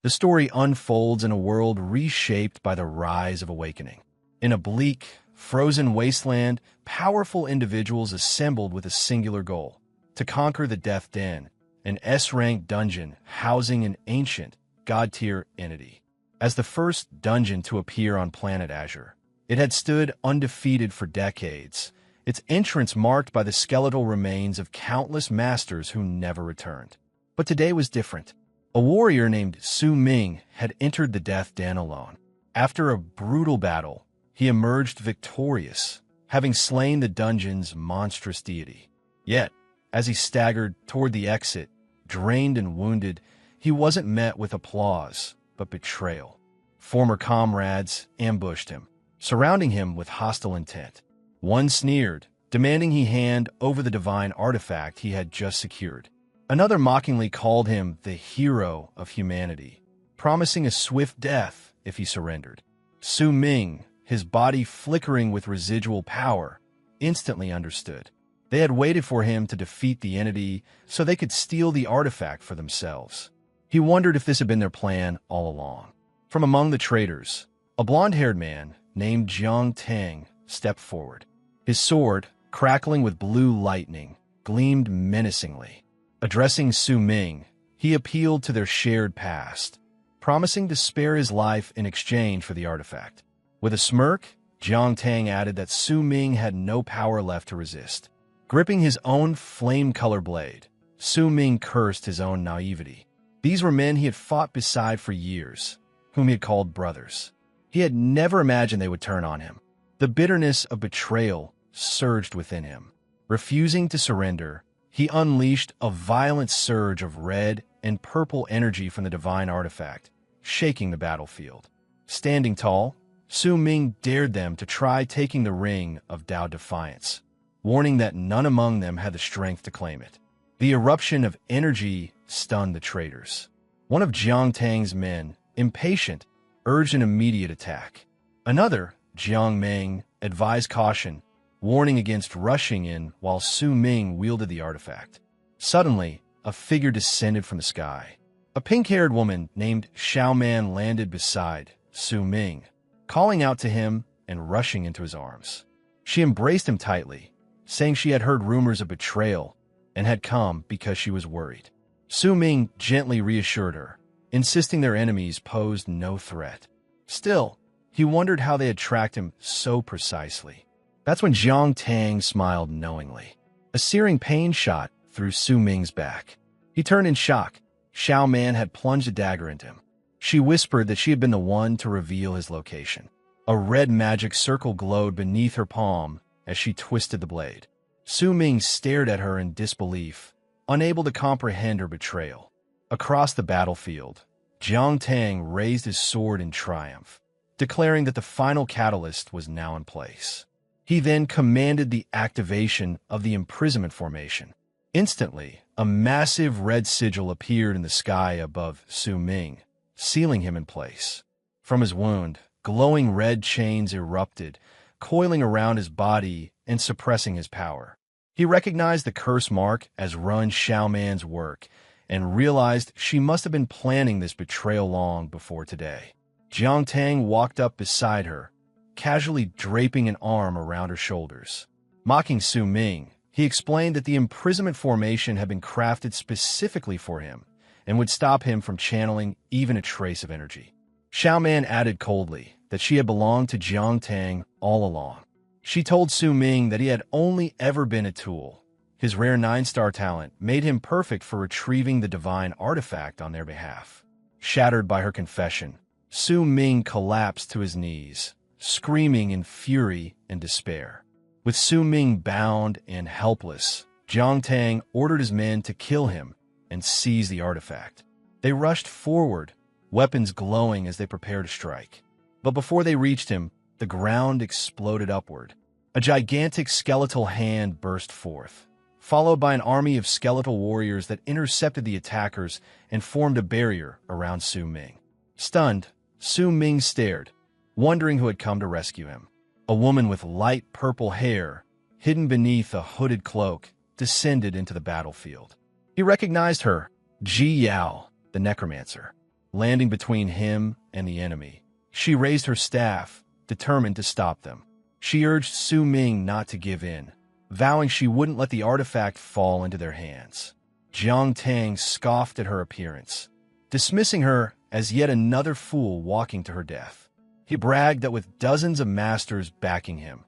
The story unfolds in a world reshaped by the rise of awakening. In a bleak, frozen wasteland, powerful individuals assembled with a singular goal: to conquer the Death Den, an S-rank dungeon housing an ancient, god-tier entity. As the first dungeon to appear on planet Azure, it had stood undefeated for decades, its entrance marked by the skeletal remains of countless masters who never returned. But today was different. A warrior named Su Ming had entered the Death Den alone. After a brutal battle, he emerged victorious, having slain the dungeon's monstrous deity. Yet, as he staggered toward the exit, drained and wounded, he wasn't met with applause, but betrayal. Former comrades ambushed him, surrounding him with hostile intent. One sneered, demanding he hand over the divine artifact he had just secured. Another mockingly called him the hero of humanity, promising a swift death if he surrendered. Su Ming, his body flickering with residual power, instantly understood. They had waited for him to defeat the entity so they could steal the artifact for themselves. He wondered if this had been their plan all along. From among the traitors, a blonde-haired man named Jiang Tang stepped forward. His sword, crackling with blue lightning, gleamed menacingly. Addressing Su Ming, he appealed to their shared past, promising to spare his life in exchange for the artifact. With a smirk, Jiang Tang added that Su Ming had no power left to resist. Gripping his own flame-color blade, Su Ming cursed his own naivety. These were men he had fought beside for years, whom he had called brothers. He had never imagined they would turn on him. The bitterness of betrayal surged within him. Refusing to surrender, he unleashed a violent surge of red and purple energy from the divine artifact, shaking the battlefield. Standing tall, Su Ming dared them to try taking the Ring of Tao Defiance, warning that none among them had the strength to claim it. The eruption of energy stunned the traitors. One of Jiang Tang's men, impatient, urged an immediate attack. Another, Jiang Ming, advised caution, warning against rushing in while Su Ming wielded the artifact. Suddenly, a figure descended from the sky. A pink-haired woman named Xiaoman landed beside Su Ming, calling out to him and rushing into his arms. She embraced him tightly, saying she had heard rumors of betrayal and had come because she was worried. Su Ming gently reassured her, insisting their enemies posed no threat. Still, he wondered how they had tracked him so precisely. That's when Jiang Tang smiled knowingly. A searing pain shot through Su Ming's back. He turned in shock. Xiao Man had plunged a dagger into him. She whispered that she had been the one to reveal his location. A red magic circle glowed beneath her palm as she twisted the blade. Su Ming stared at her in disbelief, unable to comprehend her betrayal. Across the battlefield, Jiang Tang raised his sword in triumph, declaring that the final catalyst was now in place. He then commanded the activation of the imprisonment formation. Instantly, a massive red sigil appeared in the sky above Su Ming, sealing him in place. From his wound, glowing red chains erupted, coiling around his body and suppressing his power. He recognized the curse mark as Run Xiaoman's work and realized she must have been planning this betrayal long before today. Jiang Tang walked up beside her, casually draping an arm around her shoulders. Mocking Su Ming, he explained that the imprisonment formation had been crafted specifically for him and would stop him from channeling even a trace of energy. Xiaoman added coldly that she had belonged to Jiang Tang all along. She told Su Ming that he had only ever been a tool. His rare 9-star talent made him perfect for retrieving the divine artifact on their behalf. Shattered by her confession, Su Ming collapsed to his knees, screaming in fury and despair. With Su Ming bound and helpless, Jiang Tang ordered his men to kill him and seize the artifact. They rushed forward, weapons glowing as they prepared to strike. But before they reached him, the ground exploded upward. A gigantic skeletal hand burst forth, followed by an army of skeletal warriors that intercepted the attackers and formed a barrier around Su Ming. Stunned, Su Ming stared, wondering who had come to rescue him. A woman with light purple hair, hidden beneath a hooded cloak, descended into the battlefield. He recognized her, Ji Yao, the necromancer. landing between him and the enemy. She raised her staff, determined to stop them. She urged Su Ming not to give in, vowing she wouldn't let the artifact fall into their hands. Jiang Tang scoffed at her appearance, dismissing her as yet another fool walking to her death. He bragged that with dozens of masters backing him,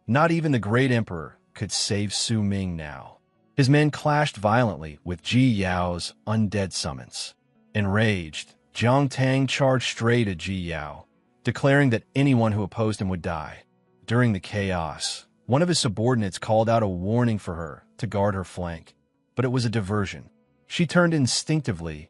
not even the great emperor could save Su Ming now. His men clashed violently with Ji Yao's undead summons. Enraged, Jiang Tang charged straight at Ji Yao, declaring that anyone who opposed him would die. During the chaos, one of his subordinates called out a warning for her to guard her flank, but it was a diversion. She turned instinctively,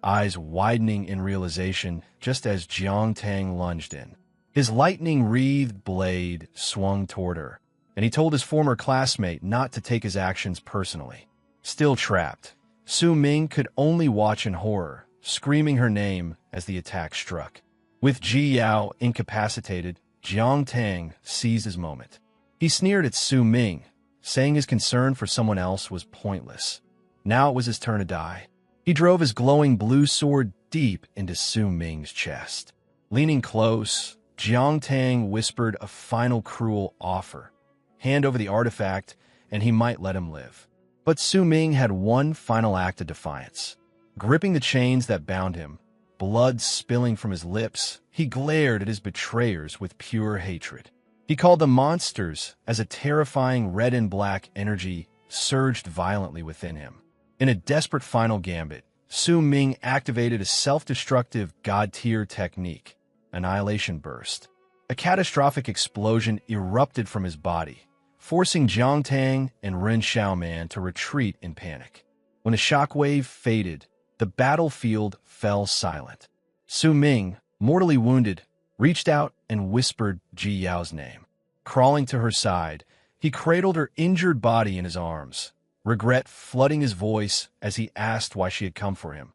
eyes widening in realization just as Jiang Tang lunged in. His lightning-wreathed blade swung toward her, and he told his former classmate not to take his actions personally. Still trapped, Su Ming could only watch in horror, screaming her name as the attack struck. With Ji Yao incapacitated, Jiang Tang seized his moment. He sneered at Su Ming, saying his concern for someone else was pointless. Now it was his turn to die. He drove his glowing blue sword deep into Su Ming's chest. Leaning close, Jiang Tang whispered a final cruel offer. Hand over the artifact, and he might let him live. But Su Ming had one final act of defiance. Gripping the chains that bound him, blood spilling from his lips, he glared at his betrayers with pure hatred. He called them monsters as a terrifying red and black energy surged violently within him. In a desperate final gambit, Su Ming activated a self-destructive god-tier technique, Annihilation Burst. A catastrophic explosion erupted from his body, forcing Jiang Tang and Ren Xiaoman to retreat in panic. When the shockwave faded, the battlefield fell silent. Su Ming, mortally wounded, reached out and whispered Ji Yao's name. Crawling to her side, he cradled her injured body in his arms, regret flooding his voice as he asked why she had come for him,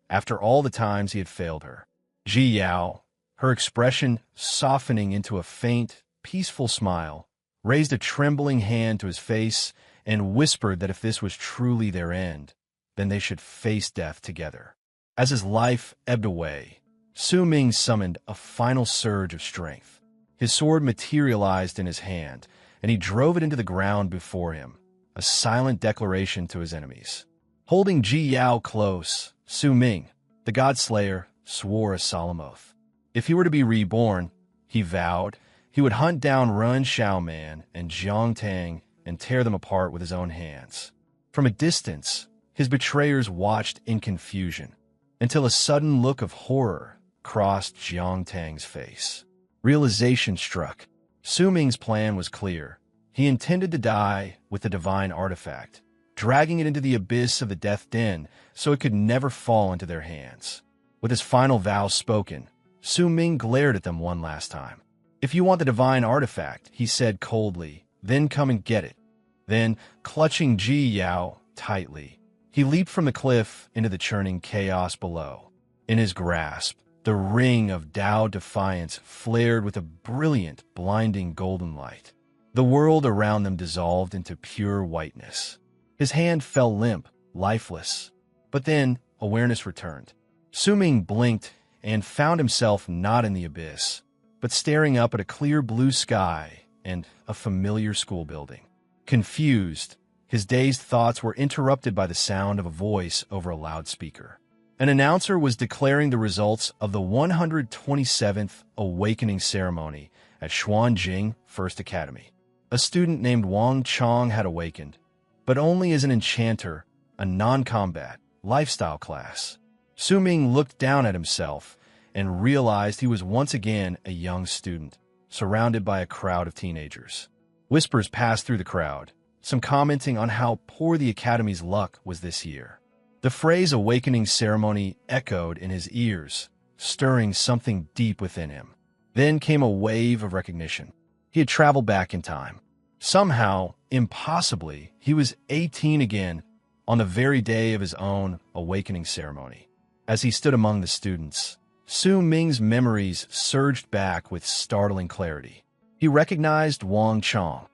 after all the times he had failed her. Ji Yao, her expression softening into a faint, peaceful smile, raised a trembling hand to his face and whispered that if this was truly their end, then they should face death together. As his life ebbed away, Su Ming summoned a final surge of strength. His sword materialized in his hand, and he drove it into the ground before him, a silent declaration to his enemies. Holding Ji Yao close, Su Ming, the God Slayer, swore a solemn oath. If he were to be reborn, he vowed, he would hunt down Ren Xiaoman and Jiang Tang and tear them apart with his own hands. From a distance, his betrayers watched in confusion, until a sudden look of horror crossed Jiang Tang's face. Realization struck. Su Ming's plan was clear. He intended to die with the divine artifact, dragging it into the abyss of the Death Den so it could never fall into their hands. With his final vow spoken, Su Ming glared at them one last time. "If you want the divine artifact," he said coldly, "then come and get it." Then, clutching Ji Yao tightly, he leaped from the cliff into the churning chaos below. In his grasp, the ring of Tao defiance flared with a brilliant, blinding golden light. The world around them dissolved into pure whiteness. His hand fell limp, lifeless. But then, awareness returned. Su Ming blinked and found himself not in the abyss, but staring up at a clear blue sky and a familiar school building. Confused, his dazed thoughts were interrupted by the sound of a voice over a loudspeaker. An announcer was declaring the results of the 127th Awakening Ceremony at Xuanjing First Academy. A student named Wang Chong had awakened, but only as an enchanter, a non-combat, lifestyle class. Su Ming looked down at himself and realized he was once again a young student, surrounded by a crowd of teenagers. Whispers passed through the crowd, some commenting on how poor the Academy's luck was this year. The phrase awakening ceremony echoed in his ears, stirring something deep within him. Then came a wave of recognition. He had traveled back in time. Somehow, impossibly, he was 18 again on the very day of his own awakening ceremony. As he stood among the students, Su Ming's memories surged back with startling clarity. He recognized Wang Chong,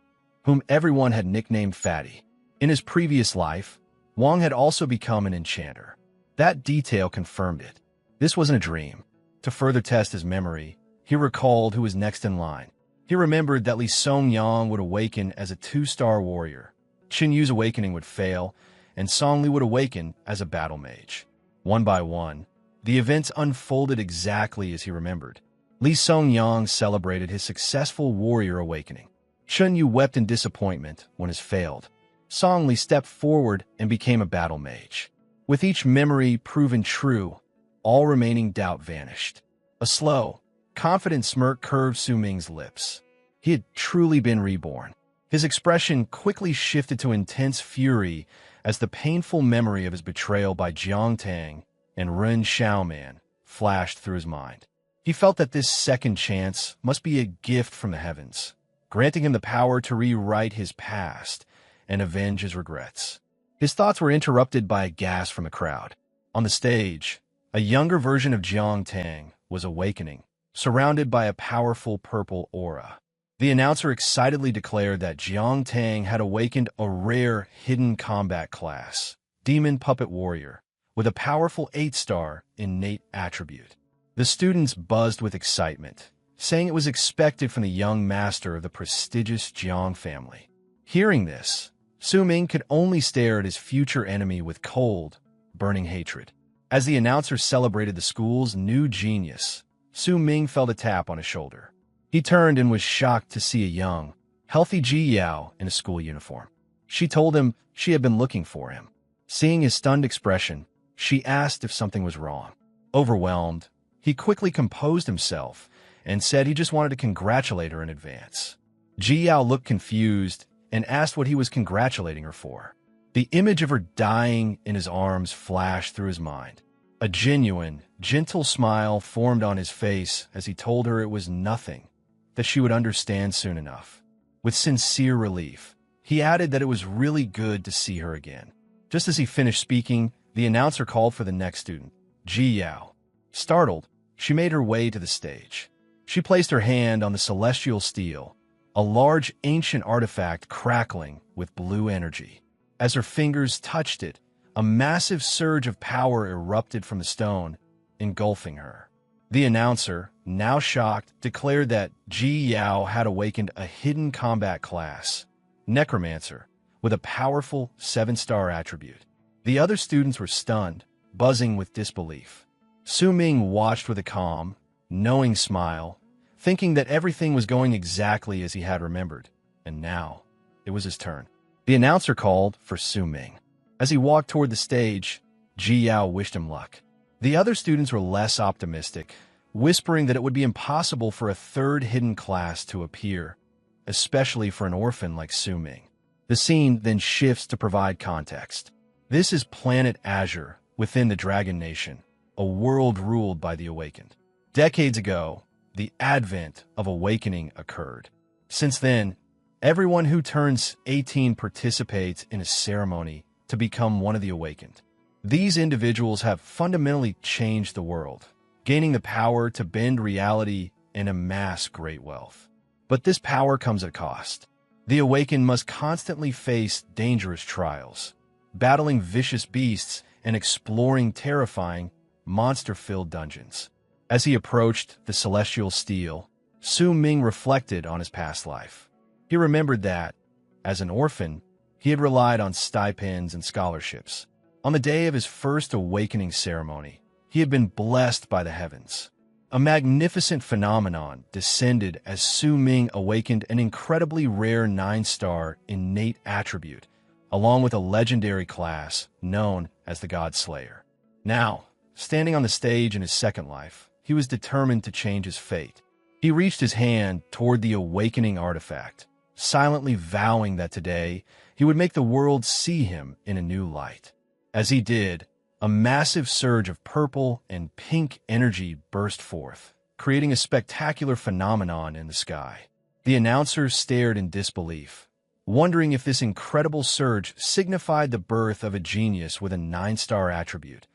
whom everyone had nicknamed Fatty. In his previous life, Wang had also become an enchanter. That detail confirmed it. This wasn't a dream. To further test his memory, he recalled who was next in line. He remembered that Lee Song-yang would awaken as a 2-star warrior, Qin Yu's awakening would fail, and Song Li would awaken as a battle mage. One by one, the events unfolded exactly as he remembered. Lee Song-yang celebrated his successful warrior awakening. Qin Yu wept in disappointment when his failed. Song Li stepped forward and became a battle mage. With each memory proven true, all remaining doubt vanished. A slow, confident smirk curved Su Ming's lips. He had truly been reborn. His expression quickly shifted to intense fury as the painful memory of his betrayal by Jiang Tang and Ren Xiaoman flashed through his mind. He felt that this second chance must be a gift from the heavens, granting him the power to rewrite his past and avenge his regrets. His thoughts were interrupted by a gasp from the crowd. On the stage, a younger version of Jiang Tang was awakening, surrounded by a powerful purple aura. The announcer excitedly declared that Jiang Tang had awakened a rare hidden combat class, Demon Puppet Warrior, with a powerful 8-star innate attribute. The students buzzed with excitement, saying it was expected from the young master of the prestigious Jiang family. Hearing this, Su Ming could only stare at his future enemy with cold, burning hatred. As the announcer celebrated the school's new genius, Su Ming felt a tap on his shoulder. He turned and was shocked to see a young, healthy Ji Yao in a school uniform. She told him she had been looking for him. Seeing his stunned expression, she asked if something was wrong. Overwhelmed, he quickly composed himself and said he just wanted to congratulate her in advance. Ji Yao looked confused and asked what he was congratulating her for. The image of her dying in his arms flashed through his mind. A genuine, gentle smile formed on his face as he told her it was nothing, that she would understand soon enough. With sincere relief, he added that it was really good to see her again. Just as he finished speaking, the announcer called for the next student, Ji Yao. Startled, she made her way to the stage. She placed her hand on the celestial steel, a large ancient artifact crackling with blue energy. As her fingers touched it, a massive surge of power erupted from the stone, engulfing her. The announcer, now shocked, declared that Ji Yao had awakened a hidden combat class, Necromancer, with a powerful 7-star attribute. The other students were stunned, buzzing with disbelief. Su Ming watched with a calm, knowing smile, thinking that everything was going exactly as he had remembered. And now, it was his turn. The announcer called for Su Ming. As he walked toward the stage, Ji Yao wished him luck. The other students were less optimistic, whispering that it would be impossible for a third hidden class to appear, especially for an orphan like Su Ming. The scene then shifts to provide context. This is Planet Azure within the Dragon Nation, a world ruled by the Awakened. Decades ago, the advent of awakening occurred. Since then, everyone who turns 18 participates in a ceremony to become one of the Awakened. These individuals have fundamentally changed the world, gaining the power to bend reality and amass great wealth. But this power comes at a cost. The Awakened must constantly face dangerous trials, battling vicious beasts and exploring terrifying, monster-filled dungeons. As he approached the celestial steel, Su Ming reflected on his past life. He remembered that, as an orphan, he had relied on stipends and scholarships. On the day of his first awakening ceremony, he had been blessed by the heavens. A magnificent phenomenon descended as Su Ming awakened an incredibly rare 9-star innate attribute, along with a legendary class known as the God Slayer. Now, standing on the stage in his second life, he was determined to change his fate. He reached his hand toward the awakening artifact, silently vowing that today he would make the world see him in a new light. As he did, a massive surge of purple and pink energy burst forth, creating a spectacular phenomenon in the sky. The announcer stared in disbelief, wondering if this incredible surge signified the birth of a genius with a 9-star attribute,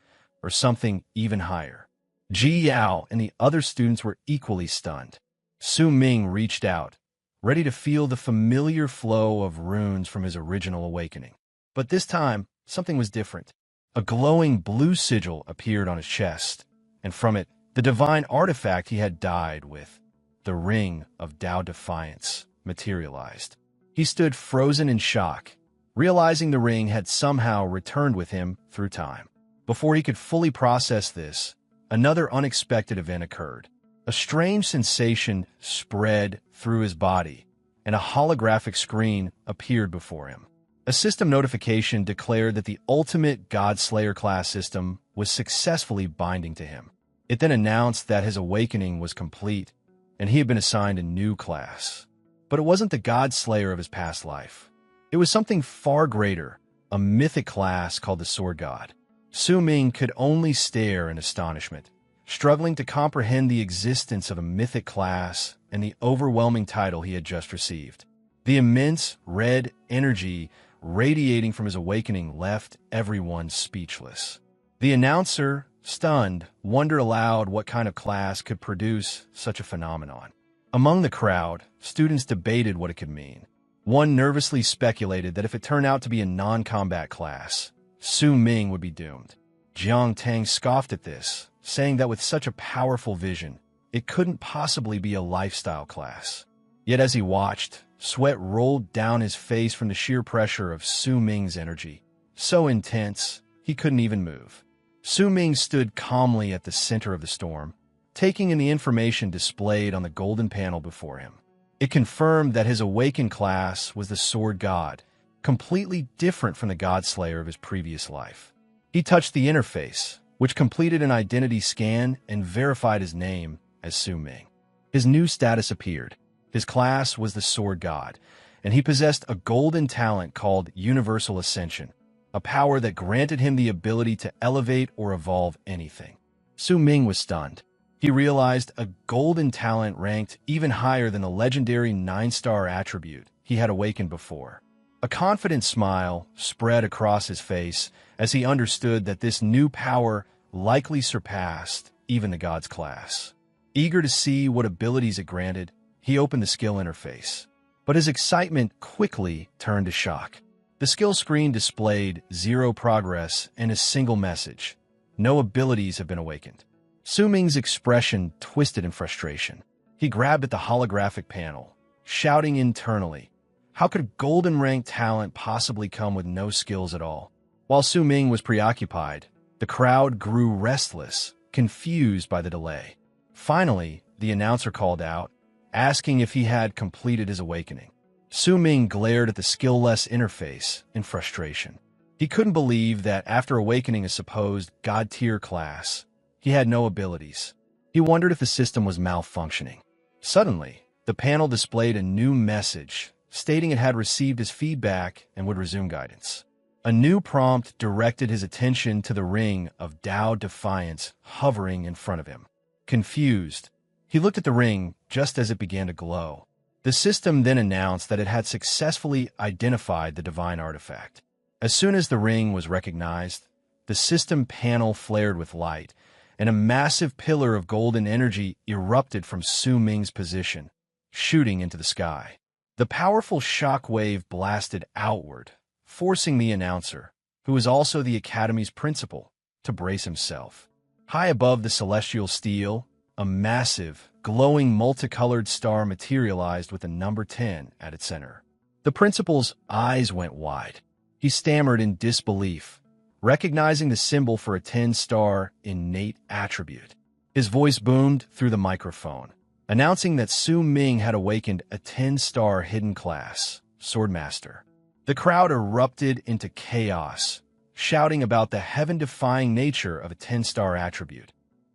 or something even higher. Ji Yao and the other students were equally stunned. Su Ming reached out, ready to feel the familiar flow of runes from his original awakening. But this time, something was different. A glowing blue sigil appeared on his chest, and from it, the divine artifact he had died with, the Ring of Tao Defiance, materialized. He stood frozen in shock, realizing the ring had somehow returned with him through time. Before he could fully process this, another unexpected event occurred. A strange sensation spread through his body, and a holographic screen appeared before him. A system notification declared that the ultimate Godslayer class system was successfully binding to him. It then announced that his awakening was complete, and he had been assigned a new class. But it wasn't the Godslayer of his past life. It was something far greater, a mythic class called the Sword God. Su Ming could only stare in astonishment, struggling to comprehend the existence of a mythic class and the overwhelming title he had just received. The immense red energy radiating from his awakening left everyone speechless. The announcer, stunned, wondered aloud what kind of class could produce such a phenomenon. Among the crowd, students debated what it could mean. One nervously speculated that if it turned out to be a non-combat class, Su Ming would be doomed. Jiang Tang scoffed at this, saying that with such a powerful vision, it couldn't possibly be a lifestyle class. Yet as he watched, sweat rolled down his face from the sheer pressure of Su Ming's energy, so intense he couldn't even move. Su Ming stood calmly at the center of the storm, taking in the information displayed on the golden panel before him. It confirmed that his awakened class was the Sword God, completely different from the Godslayer of his previous life. He touched the interface, which completed an identity scan and verified his name as Su Ming. His new status appeared. His class was the Sword God, and he possessed a golden talent called Universal Ascension, a power that granted him the ability to elevate or evolve anything. Su Ming was stunned. He realized a golden talent ranked even higher than the legendary 9-star attribute he had awakened before. A confident smile spread across his face as he understood that this new power likely surpassed even the God's class. Eager to see what abilities it granted, he opened the skill interface. But his excitement quickly turned to shock. The skill screen displayed 0 progress and a single message: no abilities have been awakened. Su Ming's expression twisted in frustration. He grabbed at the holographic panel, shouting internally, how could golden-ranked talent possibly come with no skills at all? While Su Ming was preoccupied, the crowd grew restless, confused by the delay. Finally, the announcer called out, asking if he had completed his awakening. Su Ming glared at the skill-less interface in frustration. He couldn't believe that after awakening a supposed God-tier class, he had no abilities. He wondered if the system was malfunctioning. Suddenly, the panel displayed a new message, stating it had received his feedback and would resume guidance. A new prompt directed his attention to the Ring of Tao Defiance hovering in front of him. Confused, he looked at the ring just as it began to glow. The system then announced that it had successfully identified the divine artifact. As soon as the ring was recognized, the system panel flared with light, and a massive pillar of golden energy erupted from Su Ming's position, shooting into the sky. The powerful shock wave blasted outward, forcing the announcer, who was also the Academy's principal, to brace himself. High above the celestial steel, a massive, glowing multicolored star materialized with the number 10 at its center. The principal's eyes went wide. He stammered in disbelief, recognizing the symbol for a 10-star innate attribute. His voice boomed through the microphone, announcing that Su Ming had awakened a 10-star hidden class, Swordmaster. The crowd erupted into chaos, shouting about the heaven-defying nature of a 10-star attribute,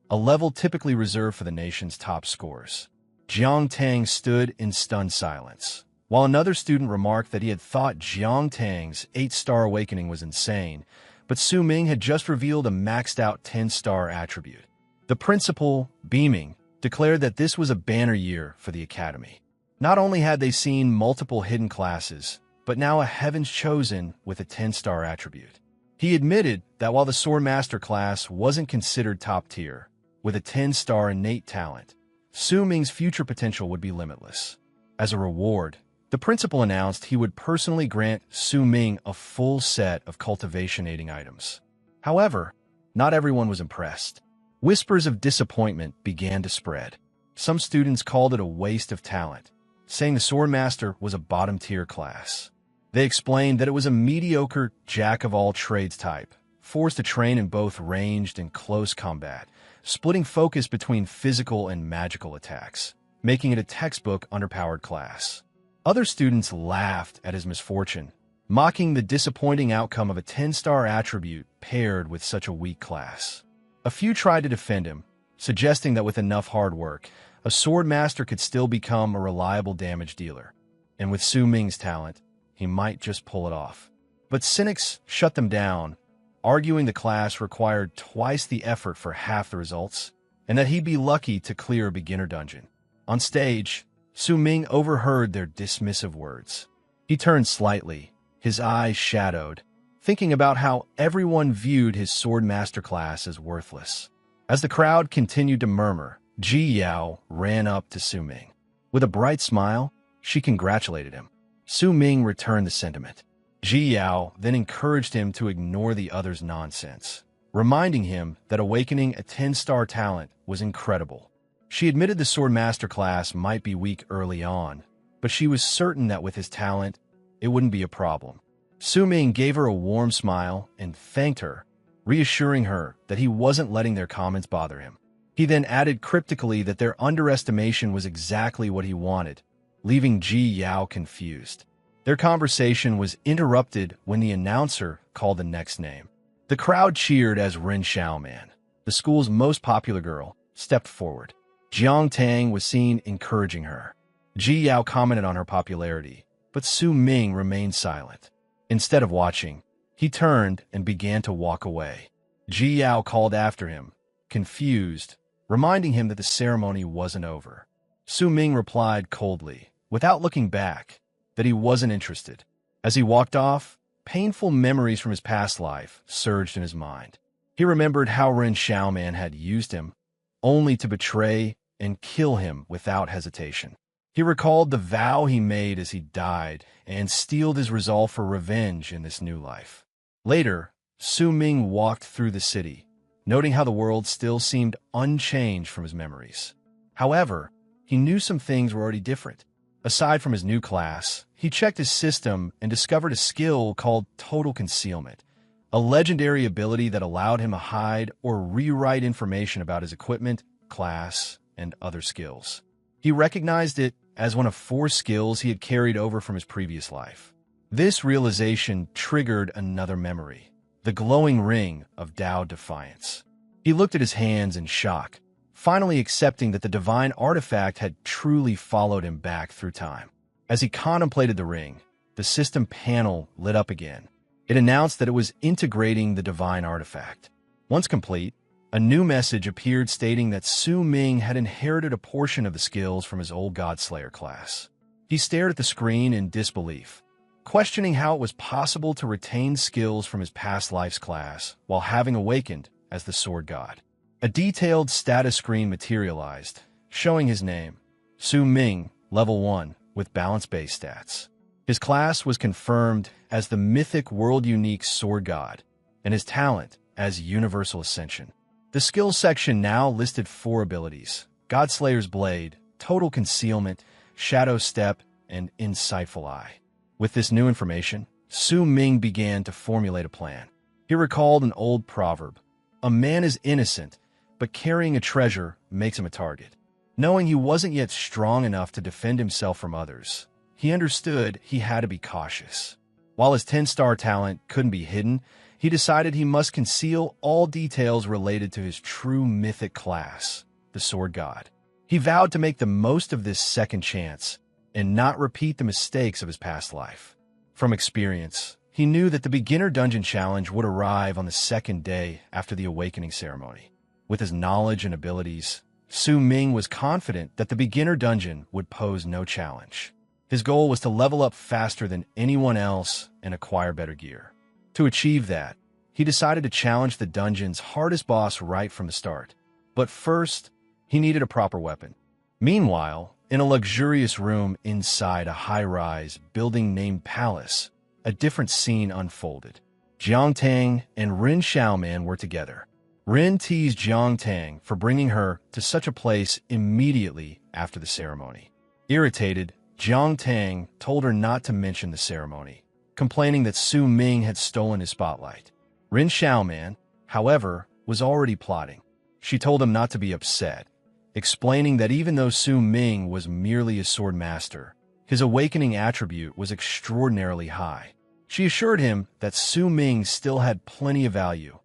a level typically reserved for the nation's top scorers. Jiang Tang stood in stunned silence, while another student remarked that he had thought Jiang Tang's 8-star awakening was insane, but Su Ming had just revealed a maxed-out 10-star attribute. The principal, beaming, declared that this was a banner year for the Academy. Not only had they seen multiple hidden classes, but now a Heaven's Chosen with a 10-star attribute. He admitted that while the Swordmaster class wasn't considered top tier, with a 10-star innate talent, Su Ming's future potential would be limitless. As a reward, the principal announced he would personally grant Su Ming a full set of cultivation-aiding items. However, not everyone was impressed. Whispers of disappointment began to spread. Some students called it a waste of talent, saying the Swordmaster was a bottom-tier class. They explained that it was a mediocre jack-of-all-trades type, forced to train in both ranged and close combat, splitting focus between physical and magical attacks, making it a textbook underpowered class. Other students laughed at his misfortune, mocking the disappointing outcome of a 10-star attribute paired with such a weak class. A few tried to defend him, suggesting that with enough hard work, a Swordmaster could still become a reliable damage dealer, and with Su Ming's talent, he might just pull it off. But cynics shut them down, arguing the class required twice the effort for half the results, and that he'd be lucky to clear a beginner dungeon. On stage, Su Ming overheard their dismissive words. He turned slightly, his eyes shadowed, thinking about how everyone viewed his Swordmaster class as worthless. As the crowd continued to murmur, Ji Yao ran up to Su Ming. With a bright smile, she congratulated him. Su Ming returned the sentiment. Ji Yao then encouraged him to ignore the other's nonsense, reminding him that awakening a 10-star talent was incredible. She admitted the Swordmaster class might be weak early on, but she was certain that with his talent, it wouldn't be a problem. Su Ming gave her a warm smile and thanked her, reassuring her that he wasn't letting their comments bother him. He then added cryptically that their underestimation was exactly what he wanted, leaving Ji Yao confused. Their conversation was interrupted when the announcer called the next name. The crowd cheered as Ren Xiaoman, the school's most popular girl, stepped forward. Jiang Tang was seen encouraging her. Ji Yao commented on her popularity, but Su Ming remained silent. Instead of watching, he turned and began to walk away. Ji Yao called after him, confused, reminding him that the ceremony wasn't over. Su Ming replied coldly, without looking back, that he wasn't interested. As he walked off, painful memories from his past life surged in his mind. He remembered how Ren Xiaoman had used him, only to betray and kill him without hesitation. He recalled the vow he made as he died and steeled his resolve for revenge in this new life. Later, Su Ming walked through the city, noting how the world still seemed unchanged from his memories. However, he knew some things were already different. Aside from his new class, he checked his system and discovered a skill called Total Concealment, a legendary ability that allowed him to hide or rewrite information about his equipment, class, and other skills. He recognized it as one of 4 skills he had carried over from his previous life. This realization triggered another memory, the glowing ring of Tao Defiance. He looked at his hands in shock, finally accepting that the divine artifact had truly followed him back through time. As he contemplated the ring, the system panel lit up again. It announced that it was integrating the divine artifact. Once complete, a new message appeared stating that Su Ming had inherited a portion of the skills from his old Godslayer class. He stared at the screen in disbelief, questioning how it was possible to retain skills from his past life's class while having awakened as the Sword God. A detailed status screen materialized, showing his name, Su Ming, level 1, with balance-based stats. His class was confirmed as the mythic world-unique Sword God, and his talent as Universal Ascension. The skills section now listed 4 abilities: Godslayer's Blade, Total Concealment, Shadow Step, and Insightful Eye. With this new information, Su Ming began to formulate a plan. He recalled an old proverb: a man is innocent, but carrying a treasure makes him a target. Knowing he wasn't yet strong enough to defend himself from others, he understood he had to be cautious. While his 10-star talent couldn't be hidden, he decided he must conceal all details related to his true mythic class, the Sword God. He vowed to make the most of this second chance and not repeat the mistakes of his past life. From experience, he knew that the beginner dungeon challenge would arrive on the second day after the awakening ceremony. With his knowledge and abilities, Su Ming was confident that the beginner dungeon would pose no challenge. His goal was to level up faster than anyone else and acquire better gear. To achieve that, he decided to challenge the dungeon's hardest boss right from the start. But first, he needed a proper weapon. Meanwhile, in a luxurious room inside a high-rise building named Palace, a different scene unfolded. Jiang Tang and Ren Xiaoman were together. Rin teased Jiang Tang for bringing her to such a place immediately after the ceremony. Irritated, Jiang Tang told her not to mention the ceremony, complaining that Su Ming had stolen his spotlight. Rin Xiaoman, however, was already plotting. She told him not to be upset, explaining that even though Su Ming was merely a sword master, his awakening attribute was extraordinarily high. She assured him that Su Ming still had plenty of value,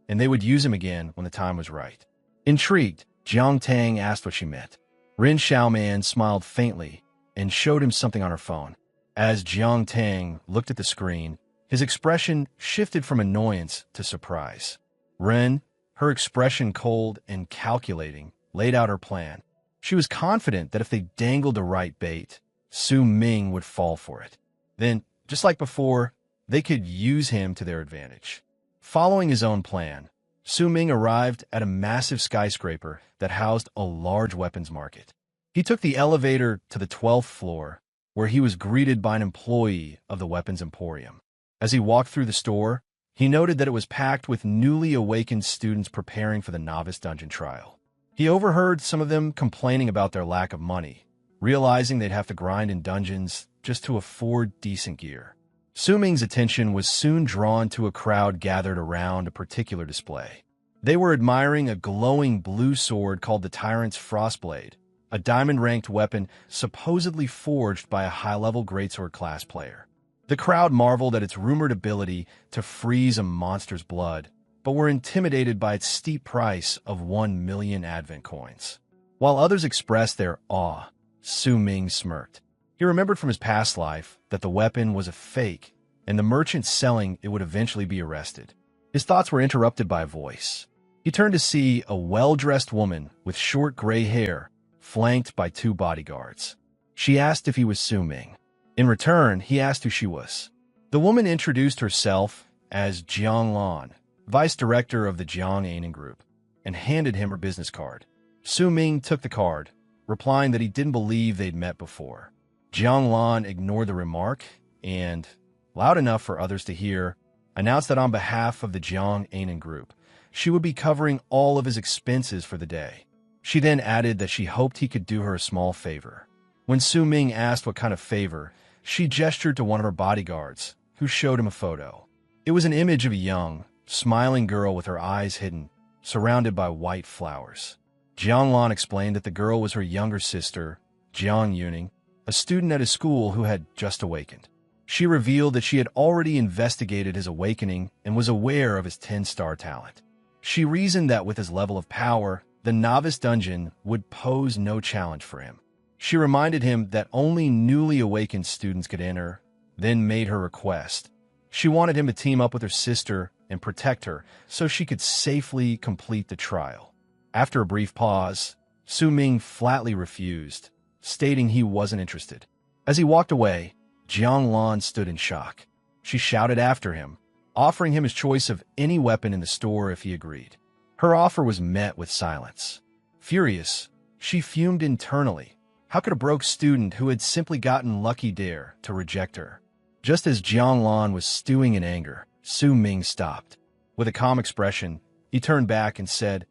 and they would use him again when the time was right. Intrigued, Jiang Tang asked what she meant. Rin Xiaoman smiled faintly and showed him something on her phone. As Jiang Tang looked at the screen, his expression shifted from annoyance to surprise. Rin, her expression cold and calculating, laid out her plan. She was confident that if they dangled the right bait, Su Ming would fall for it. Then, just like before, they could use him to their advantage. Following his own plan, Su Ming arrived at a massive skyscraper that housed a large weapons market. He took the elevator to the 12th floor, where he was greeted by an employee of the weapons emporium. As he walked through the store, he noted that it was packed with newly awakened students preparing for the novice dungeon trial. He overheard some of them complaining about their lack of money, realizing they'd have to grind in dungeons just to afford decent gear. Su Ming's attention was soon drawn to a crowd gathered around a particular display. They were admiring a glowing blue sword called the Tyrant's Frostblade, a diamond-ranked weapon supposedly forged by a high-level greatsword class player. The crowd marveled at its rumored ability to freeze a monster's blood, but were intimidated by its steep price of 1 million advent coins. While others expressed their awe, Su Ming smirked. He remembered from his past life that the weapon was a fake, and the merchant selling it would eventually be arrested. His thoughts were interrupted by a voice. He turned to see a well-dressed woman with short gray hair, flanked by 2 bodyguards. She asked if he was Su Ming. In return, he asked who she was. The woman introduced herself as Jiang Lan, vice director of the Jiang Anin Group, and handed him her business card. Su Ming took the card, replying that he didn't believe they'd met before. Jiang Lan ignored the remark and, loud enough for others to hear, announced that on behalf of the Jiang Anin Group, she would be covering all of his expenses for the day. She then added that she hoped he could do her a small favor. When Su Ming asked what kind of favor, she gestured to one of her bodyguards, who showed him a photo. It was an image of a young, smiling girl with her eyes hidden, surrounded by white flowers. Jiang Lan explained that the girl was her younger sister, Jiang Yuning, a student at his school who had just awakened. She revealed that she had already investigated his awakening and was aware of his 10-star talent. She reasoned that with his level of power, the novice dungeon would pose no challenge for him. She reminded him that only newly awakened students could enter, then made her request. She wanted him to team up with her sister and protect her so she could safely complete the trial. After a brief pause, Su Ming flatly refused, stating he wasn't interested. As he walked away, Jiang Lan stood in shock. She shouted after him, offering him his choice of any weapon in the store if he agreed. Her offer was met with silence. Furious, she fumed internally. How could a broke student who had simply gotten lucky dare to reject her? Just as Jiang Lan was stewing in anger, Su Ming stopped. With a calm expression, he turned back and said,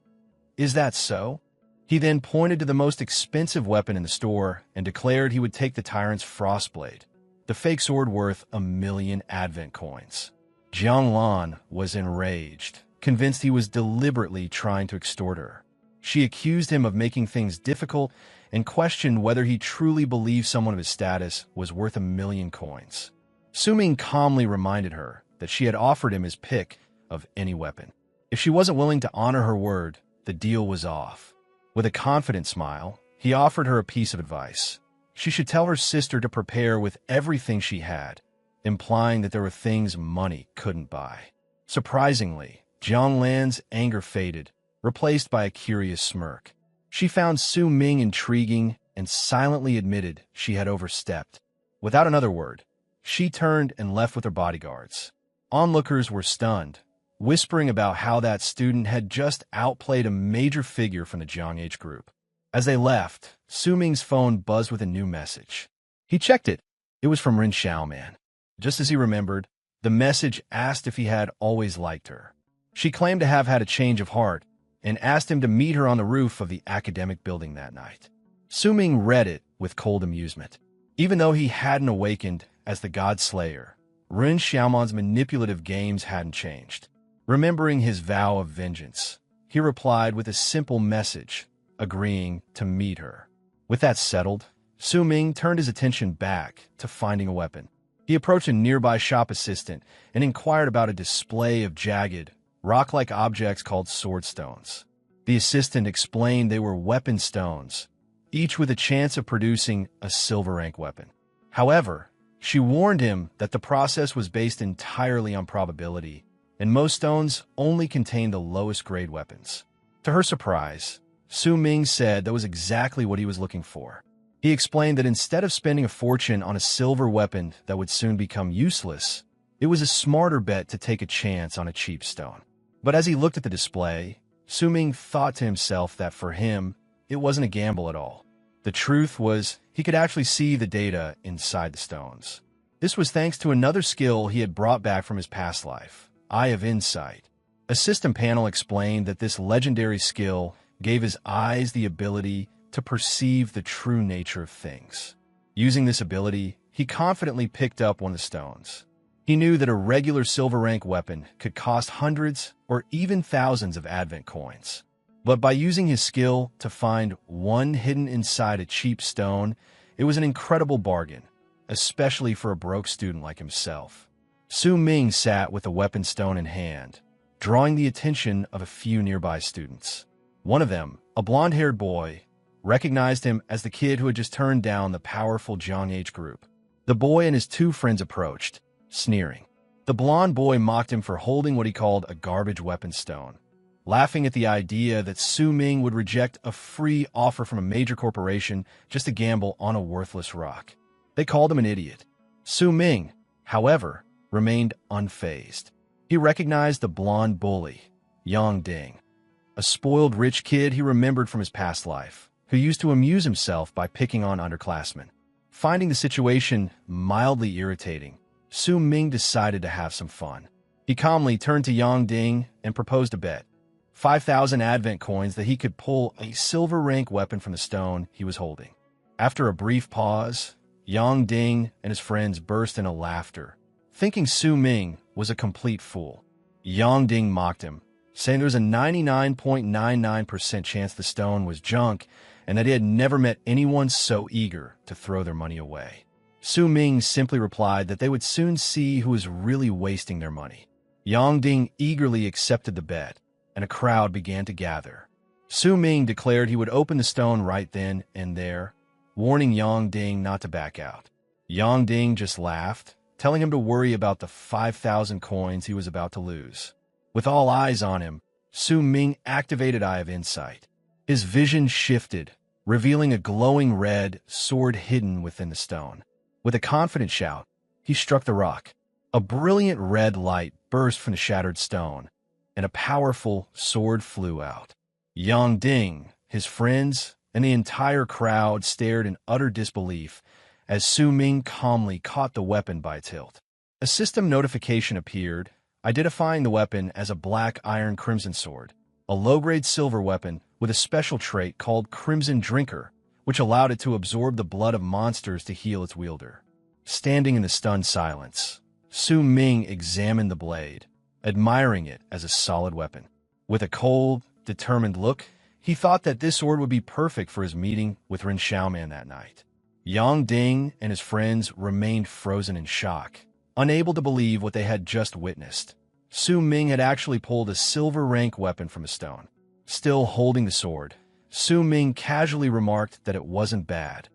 "Is that so?" He then pointed to the most expensive weapon in the store and declared he would take the Tyrant's Frostblade, the fake sword worth 1 million advent coins. Jiang Lan was enraged, convinced he was deliberately trying to extort her. She accused him of making things difficult and questioned whether he truly believed someone of his status was worth 1 million coins. Su Ming calmly reminded her that she had offered him his pick of any weapon. If she wasn't willing to honor her word, the deal was off. With a confident smile, he offered her a piece of advice. She should tell her sister to prepare with everything she had, implying that there were things money couldn't buy. Surprisingly, Jiang Lan's anger faded, replaced by a curious smirk. She found Su Ming intriguing and silently admitted she had overstepped. Without another word, she turned and left with her bodyguards. Onlookers were stunned, whispering about how that student had just outplayed a major figure from the Jiang H group. As they left, Su Ming's phone buzzed with a new message. He checked it. It was from Rin Xiaoman. Just as he remembered, the message asked if he had always liked her. She claimed to have had a change of heart and asked him to meet her on the roof of the academic building that night. Su Ming read it with cold amusement. Even though he hadn't awakened as the God Slayer, Ren Xiaoman's manipulative games hadn't changed. Remembering his vow of vengeance, he replied with a simple message, agreeing to meet her. With that settled, Su Ming turned his attention back to finding a weapon. He approached a nearby shop assistant and inquired about a display of jagged, rock-like objects called sword stones. The assistant explained they were weapon stones, each with a chance of producing a silver rank weapon. However, she warned him that the process was based entirely on probability, and most stones only contained the lowest grade weapons. To her surprise, Su Ming said that was exactly what he was looking for. He explained that instead of spending a fortune on a silver weapon that would soon become useless, it was a smarter bet to take a chance on a cheap stone. But as he looked at the display, Su Ming thought to himself that for him, it wasn't a gamble at all. The truth was, he could actually see the data inside the stones. This was thanks to another skill he had brought back from his past life, Eye of Insight. A system panel explained that this legendary skill gave his eyes the ability to perceive the true nature of things. Using this ability, he confidently picked up one of the stones. He knew that a regular silver rank weapon could cost hundreds or even thousands of advent coins. But by using his skill to find one hidden inside a cheap stone, it was an incredible bargain, especially for a broke student like himself. Su Ming sat with a weapon stone in hand, drawing the attention of a few nearby students. One of them, a blonde-haired boy, recognized him as the kid who had just turned down the powerful Jiang age group. The boy and his two friends approached, sneering. The blonde boy mocked him for holding what he called a garbage weapon stone, laughing at the idea that Su Ming would reject a free offer from a major corporation just to gamble on a worthless rock. They called him an idiot. Su Ming, however, remained unfazed. He recognized the blonde bully, Yang Ding, a spoiled rich kid he remembered from his past life, who used to amuse himself by picking on underclassmen. Finding the situation mildly irritating, Su Ming decided to have some fun. He calmly turned to Yang Ding and proposed a bet. 5,000 advent coins that he could pull a silver rank weapon from the stone he was holding. After a brief pause, Yang Ding and his friends burst into laughter, thinking Su Ming was a complete fool. Yang Ding mocked him, saying there was a 99.99% chance the stone was junk and that he had never met anyone so eager to throw their money away. Su Ming simply replied that they would soon see who was really wasting their money. Yang Ding eagerly accepted the bet, and a crowd began to gather. Su Ming declared he would open the stone right then and there, warning Yang Ding not to back out. Yang Ding just laughed, telling him to worry about the 5,000 coins he was about to lose. With all eyes on him, Su Ming activated Eye of Insight. His vision shifted, revealing a glowing red sword hidden within the stone. With a confident shout, he struck the rock. A brilliant red light burst from the shattered stone, and a powerful sword flew out. Yang Ding, his friends, and the entire crowd stared in utter disbelief as Su Ming calmly caught the weapon by its hilt. A system notification appeared, identifying the weapon as a black iron crimson sword, a low-grade silver weapon with a special trait called Crimson Drinker, which allowed it to absorb the blood of monsters to heal its wielder. Standing in the stunned silence, Su Ming examined the blade, admiring it as a solid weapon. With a cold, determined look, he thought that this sword would be perfect for his meeting with Ren Xiaoman that night. Yang Ding and his friends remained frozen in shock, unable to believe what they had just witnessed. Su Ming had actually pulled a silver rank weapon from a stone. Still holding the sword, Su Ming casually remarked that it wasn't bad,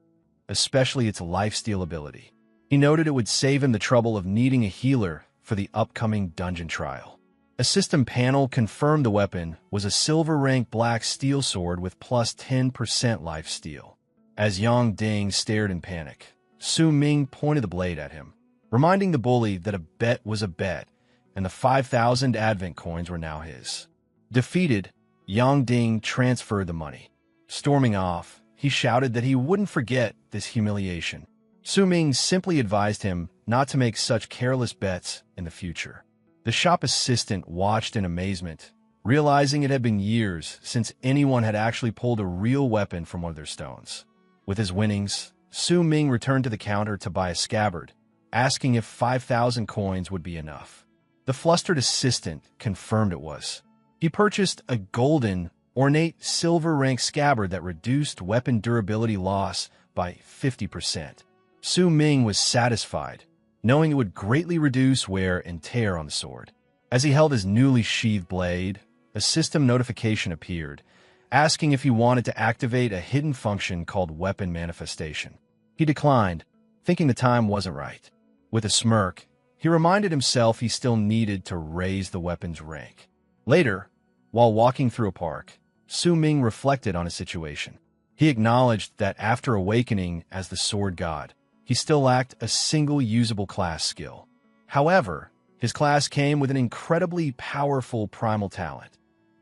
especially its lifesteal ability. He noted it would save him the trouble of needing a healer for the upcoming dungeon trial. A system panel confirmed the weapon was a silver rank black steel sword with plus 10% lifesteal. As Yang Ding stared in panic, Su Ming pointed the blade at him, reminding the bully that a bet was a bet, and the 5,000 advent coins were now his. Defeated, Yang Ding transferred the money. Storming off, he shouted that he wouldn't forget this humiliation. Su Ming simply advised him not to make such careless bets in the future. The shop assistant watched in amazement, realizing it had been years since anyone had actually pulled a real weapon from one of their stones. With his winnings, Su Ming returned to the counter to buy a scabbard, asking if 5,000 coins would be enough. The flustered assistant confirmed it was. He purchased a golden, ornate silver-rank scabbard that reduced weapon durability loss by 50%. Su Ming was satisfied, knowing it would greatly reduce wear and tear on the sword. As he held his newly sheathed blade, a system notification appeared, asking if he wanted to activate a hidden function called weapon manifestation. He declined, thinking the time wasn't right. With a smirk, he reminded himself he still needed to raise the weapon's rank. Later, while walking through a park, Su Ming reflected on his situation. He acknowledged that after awakening as the sword god, he still lacked a single usable class skill. However, his class came with an incredibly powerful primal talent,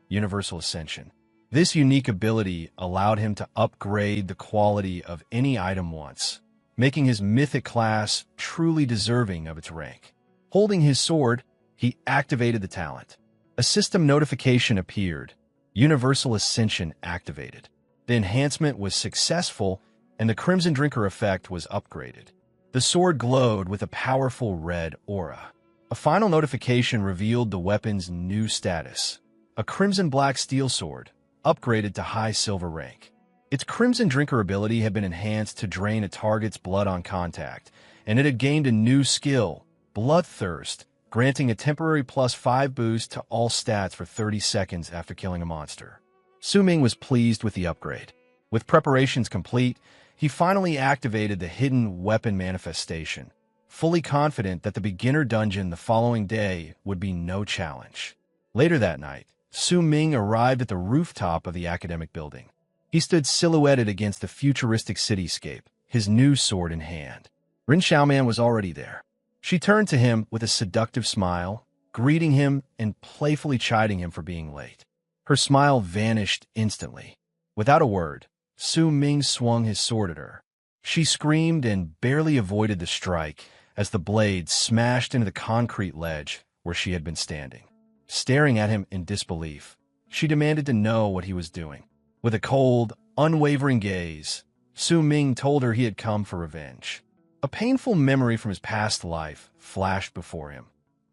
Universal Ascension. This unique ability allowed him to upgrade the quality of any item once, making his mythic class truly deserving of its rank. Holding his sword, he activated the talent. A system notification appeared, Universal Ascension activated. The enhancement was successful, and the Crimson Drinker effect was upgraded. The sword glowed with a powerful red aura. A final notification revealed the weapon's new status, a Crimson Black Steel Sword, upgraded to high silver rank. Its Crimson Drinker ability had been enhanced to drain a target's blood on contact, and it had gained a new skill, Bloodthirst, granting a temporary +5 boost to all stats for 30 seconds after killing a monster. Su Ming was pleased with the upgrade. With preparations complete, he finally activated the hidden weapon manifestation, fully confident that the beginner dungeon the following day would be no challenge. Later that night, Su Ming arrived at the rooftop of the academic building. He stood silhouetted against the futuristic cityscape, his new sword in hand. Rin Xiaoman was already there. She turned to him with a seductive smile, greeting him and playfully chiding him for being late. Her smile vanished instantly. Without a word, Su Ming swung his sword at her. She screamed and barely avoided the strike as the blade smashed into the concrete ledge where she had been standing. Staring at him in disbelief, she demanded to know what he was doing. With a cold, unwavering gaze, Su Ming told her he had come for revenge. A painful memory from his past life flashed before him.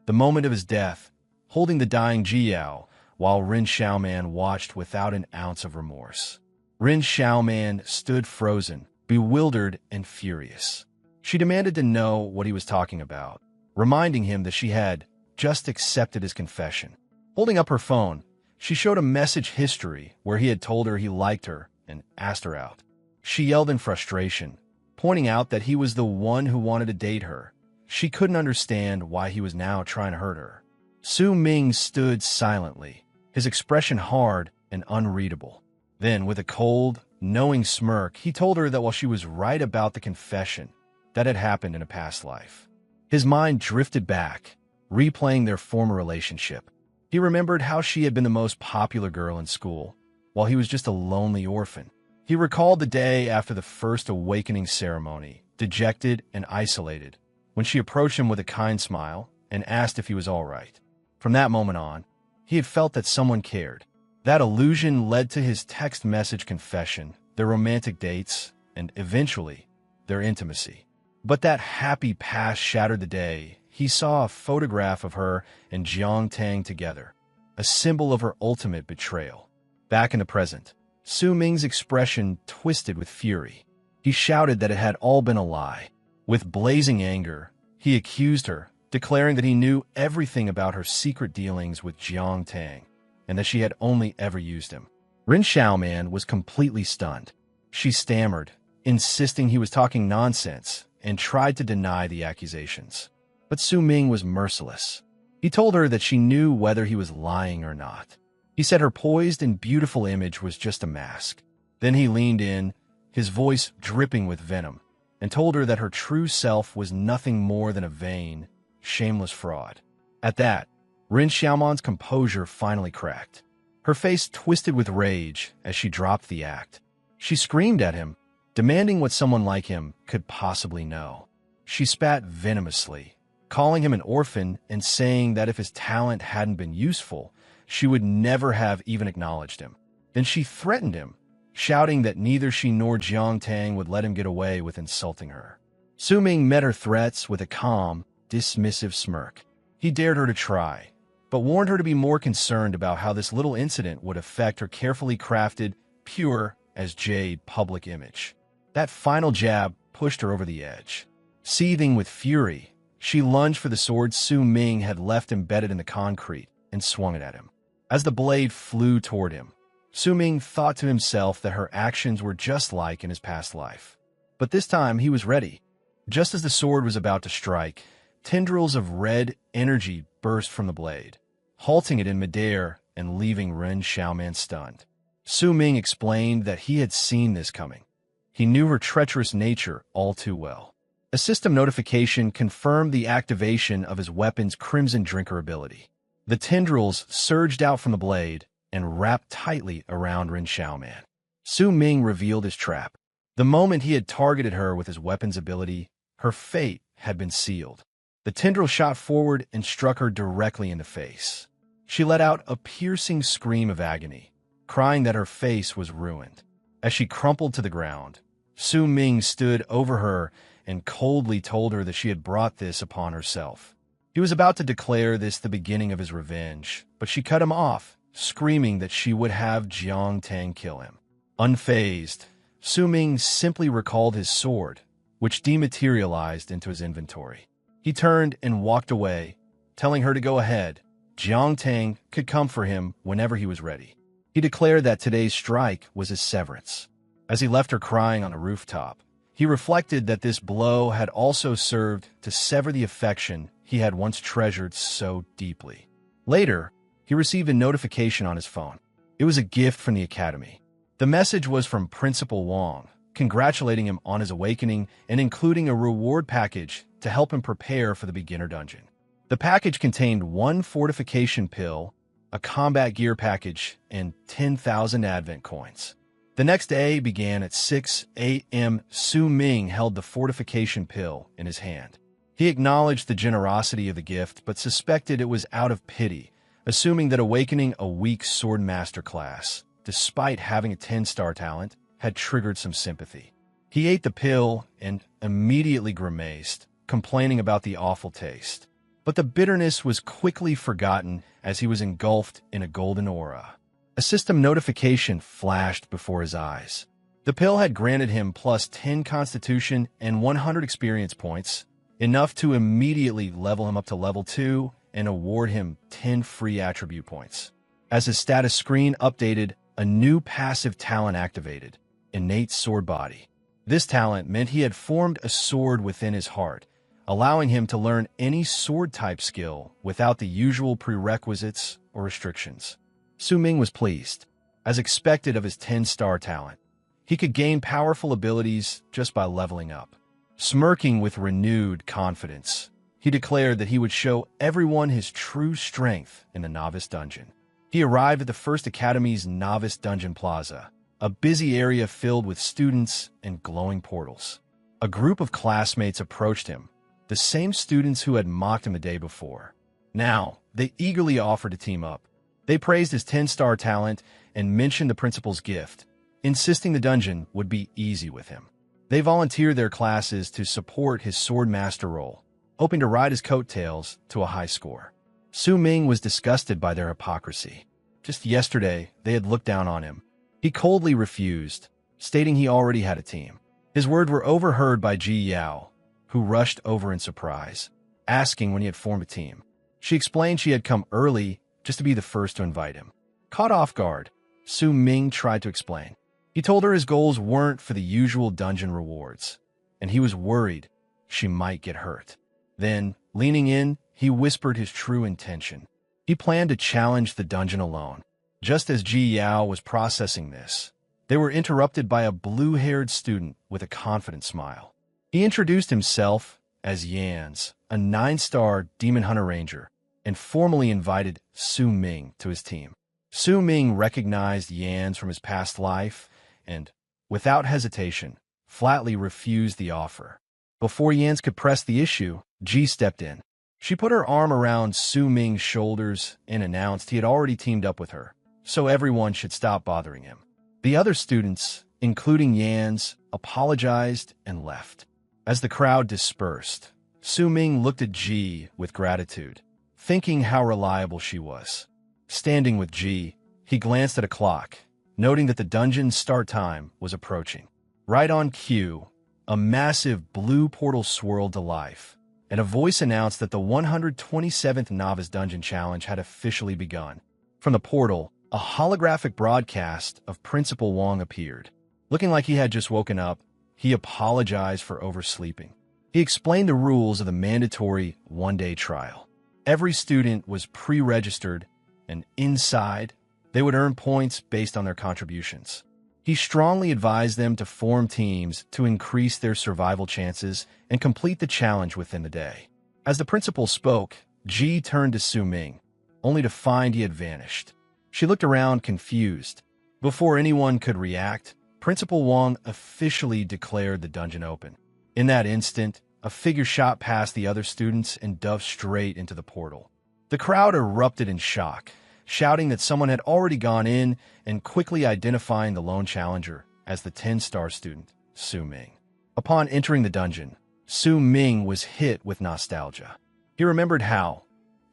The moment of his death, holding the dying Jiao, while Rin Xiaoman watched without an ounce of remorse. Rin Xiaoman stood frozen, bewildered and furious. She demanded to know what he was talking about, reminding him that she had just accepted his confession. Holding up her phone, she showed a message history where he had told her he liked her and asked her out. She yelled in frustration, pointing out that he was the one who wanted to date her. She couldn't understand why he was now trying to hurt her. Su Ming stood silently, his expression hard and unreadable. Then, with a cold, knowing smirk, he told her that while she was right about the confession, that had happened in a past life. His mind drifted back, replaying their former relationship. He remembered how she had been the most popular girl in school, while he was just a lonely orphan. He recalled the day after the first awakening ceremony, dejected and isolated, when she approached him with a kind smile and asked if he was all right. From that moment on, he had felt that someone cared. That illusion led to his text message confession, their romantic dates, and eventually, their intimacy. But that happy past shattered the day he saw a photograph of her and Jiang Tang together, a symbol of her ultimate betrayal. Back in the present, Su Ming's expression twisted with fury. He shouted that it had all been a lie. With blazing anger, he accused her, declaring that he knew everything about her secret dealings with Jiang Tang, and that she had only ever used him. Rin Xiaoman was completely stunned. She stammered, insisting he was talking nonsense, and tried to deny the accusations. But Su Ming was merciless. He told her that she knew whether he was lying or not. He said her poised and beautiful image was just a mask. Then he leaned in, his voice dripping with venom, and told her that her true self was nothing more than a vain, shameless fraud. At that, Rin Xiaoman's composure finally cracked. Her face twisted with rage as she dropped the act. She screamed at him, demanding what someone like him could possibly know. She spat venomously, calling him an orphan and saying that if his talent hadn't been useful, she would never have even acknowledged him. Then she threatened him, shouting that neither she nor Jiang Tang would let him get away with insulting her. Su Ming met her threats with a calm, dismissive smirk. He dared her to try, but warned her to be more concerned about how this little incident would affect her carefully crafted, pure as jade public image. That final jab pushed her over the edge. Seething with fury, she lunged for the sword Su Ming had left embedded in the concrete and swung it at him. As the blade flew toward him, Su Ming thought to himself that her actions were just like in his past life. But this time he was ready. Just as the sword was about to strike, tendrils of red energy burst from the blade, halting it in midair and leaving Ren Xiaoman stunned. Su Ming explained that he had seen this coming. He knew her treacherous nature all too well. A system notification confirmed the activation of his weapon's Crimson Drinker ability. The tendrils surged out from the blade and wrapped tightly around Ren Xiaoman. Su Ming revealed his trap. The moment he had targeted her with his weapon's ability, her fate had been sealed. The tendril shot forward and struck her directly in the face. She let out a piercing scream of agony, crying that her face was ruined. As she crumpled to the ground, Su Ming stood over her and coldly told her that she had brought this upon herself. He was about to declare this the beginning of his revenge, but she cut him off, screaming that she would have Jiang Tang kill him. Unfazed, Su Ming simply recalled his sword, which dematerialized into his inventory. He turned and walked away, telling her to go ahead. Jiang Tang could come for him whenever he was ready. He declared that today's strike was his severance. As he left her crying on a rooftop, he reflected that this blow had also served to sever the affection he had once treasured so deeply. Later, he received a notification on his phone. It was a gift from the academy. The message was from Principal Wang, congratulating him on his awakening and including a reward package to help him prepare for the beginner dungeon. The package contained 1 fortification pill, a combat gear package, and 10,000 advent coins. The next day began at 6 a.m. Su Ming held the fortification pill in his hand. He acknowledged the generosity of the gift, but suspected it was out of pity, assuming that awakening a weak sword master class, despite having a 10-star talent, had triggered some sympathy. He ate the pill and immediately grimaced, complaining about the awful taste. But the bitterness was quickly forgotten as he was engulfed in a golden aura. A system notification flashed before his eyes. The pill had granted him plus 10 constitution and 100 experience points, enough to immediately level him up to level 2 and award him 10 free attribute points. As his status screen updated, a new passive talent activated, Innate Sword Body. This talent meant he had formed a sword within his heart, allowing him to learn any sword-type skill without the usual prerequisites or restrictions. Su Ming was pleased. As expected of his 10-star talent, he could gain powerful abilities just by leveling up. Smirking with renewed confidence, he declared that he would show everyone his true strength in the Novice Dungeon. He arrived at the First Academy's Novice Dungeon Plaza, a busy area filled with students and glowing portals. A group of classmates approached him, the same students who had mocked him the day before. Now, they eagerly offered to team up. They praised his 10-star talent and mentioned the principal's gift, insisting the dungeon would be easy with him. They volunteered their classes to support his sword master role, hoping to ride his coattails to a high score. Su Ming was disgusted by their hypocrisy. Just yesterday, they had looked down on him. He coldly refused, stating he already had a team. His words were overheard by Ji Yao, who rushed over in surprise, asking when he had formed a team. She explained she had come early just to be the first to invite him. Caught off guard, Su Ming tried to explain. He told her his goals weren't for the usual dungeon rewards, and he was worried she might get hurt. Then, leaning in, he whispered his true intention. He planned to challenge the dungeon alone. Just as Ji Yao was processing this, they were interrupted by a blue-haired student with a confident smile. He introduced himself as Yans, a 9-star Demon Hunter Ranger, and formally invited Su Ming to his team. Su Ming recognized Yans from his past life and, without hesitation, flatly refused the offer. Before Yans could press the issue, Ji stepped in. She put her arm around Su Ming's shoulders and announced he had already teamed up with her, so everyone should stop bothering him. The other students, including Yan's, apologized and left. As the crowd dispersed, Su Ming looked at Ji with gratitude, thinking how reliable she was. Standing with Ji, he glanced at a clock, noting that the dungeon's start time was approaching. Right on cue, a massive blue portal swirled to life, and a voice announced that the 127th Novice Dungeon Challenge had officially begun. From the portal, a holographic broadcast of Principal Wong appeared. Looking like he had just woken up, he apologized for oversleeping. He explained the rules of the mandatory one-day trial. Every student was pre-registered, and inside, they would earn points based on their contributions. He strongly advised them to form teams to increase their survival chances and complete the challenge within the day. As the principal spoke, Ji turned to Su Ming, only to find he had vanished. She looked around confused. Before anyone could react, Principal Wong officially declared the dungeon open. In that instant, a figure shot past the other students and dove straight into the portal. The crowd erupted in shock, shouting that someone had already gone in and quickly identifying the lone challenger as the 10-star student, Su Ming. Upon entering the dungeon, Su Ming was hit with nostalgia. He remembered how,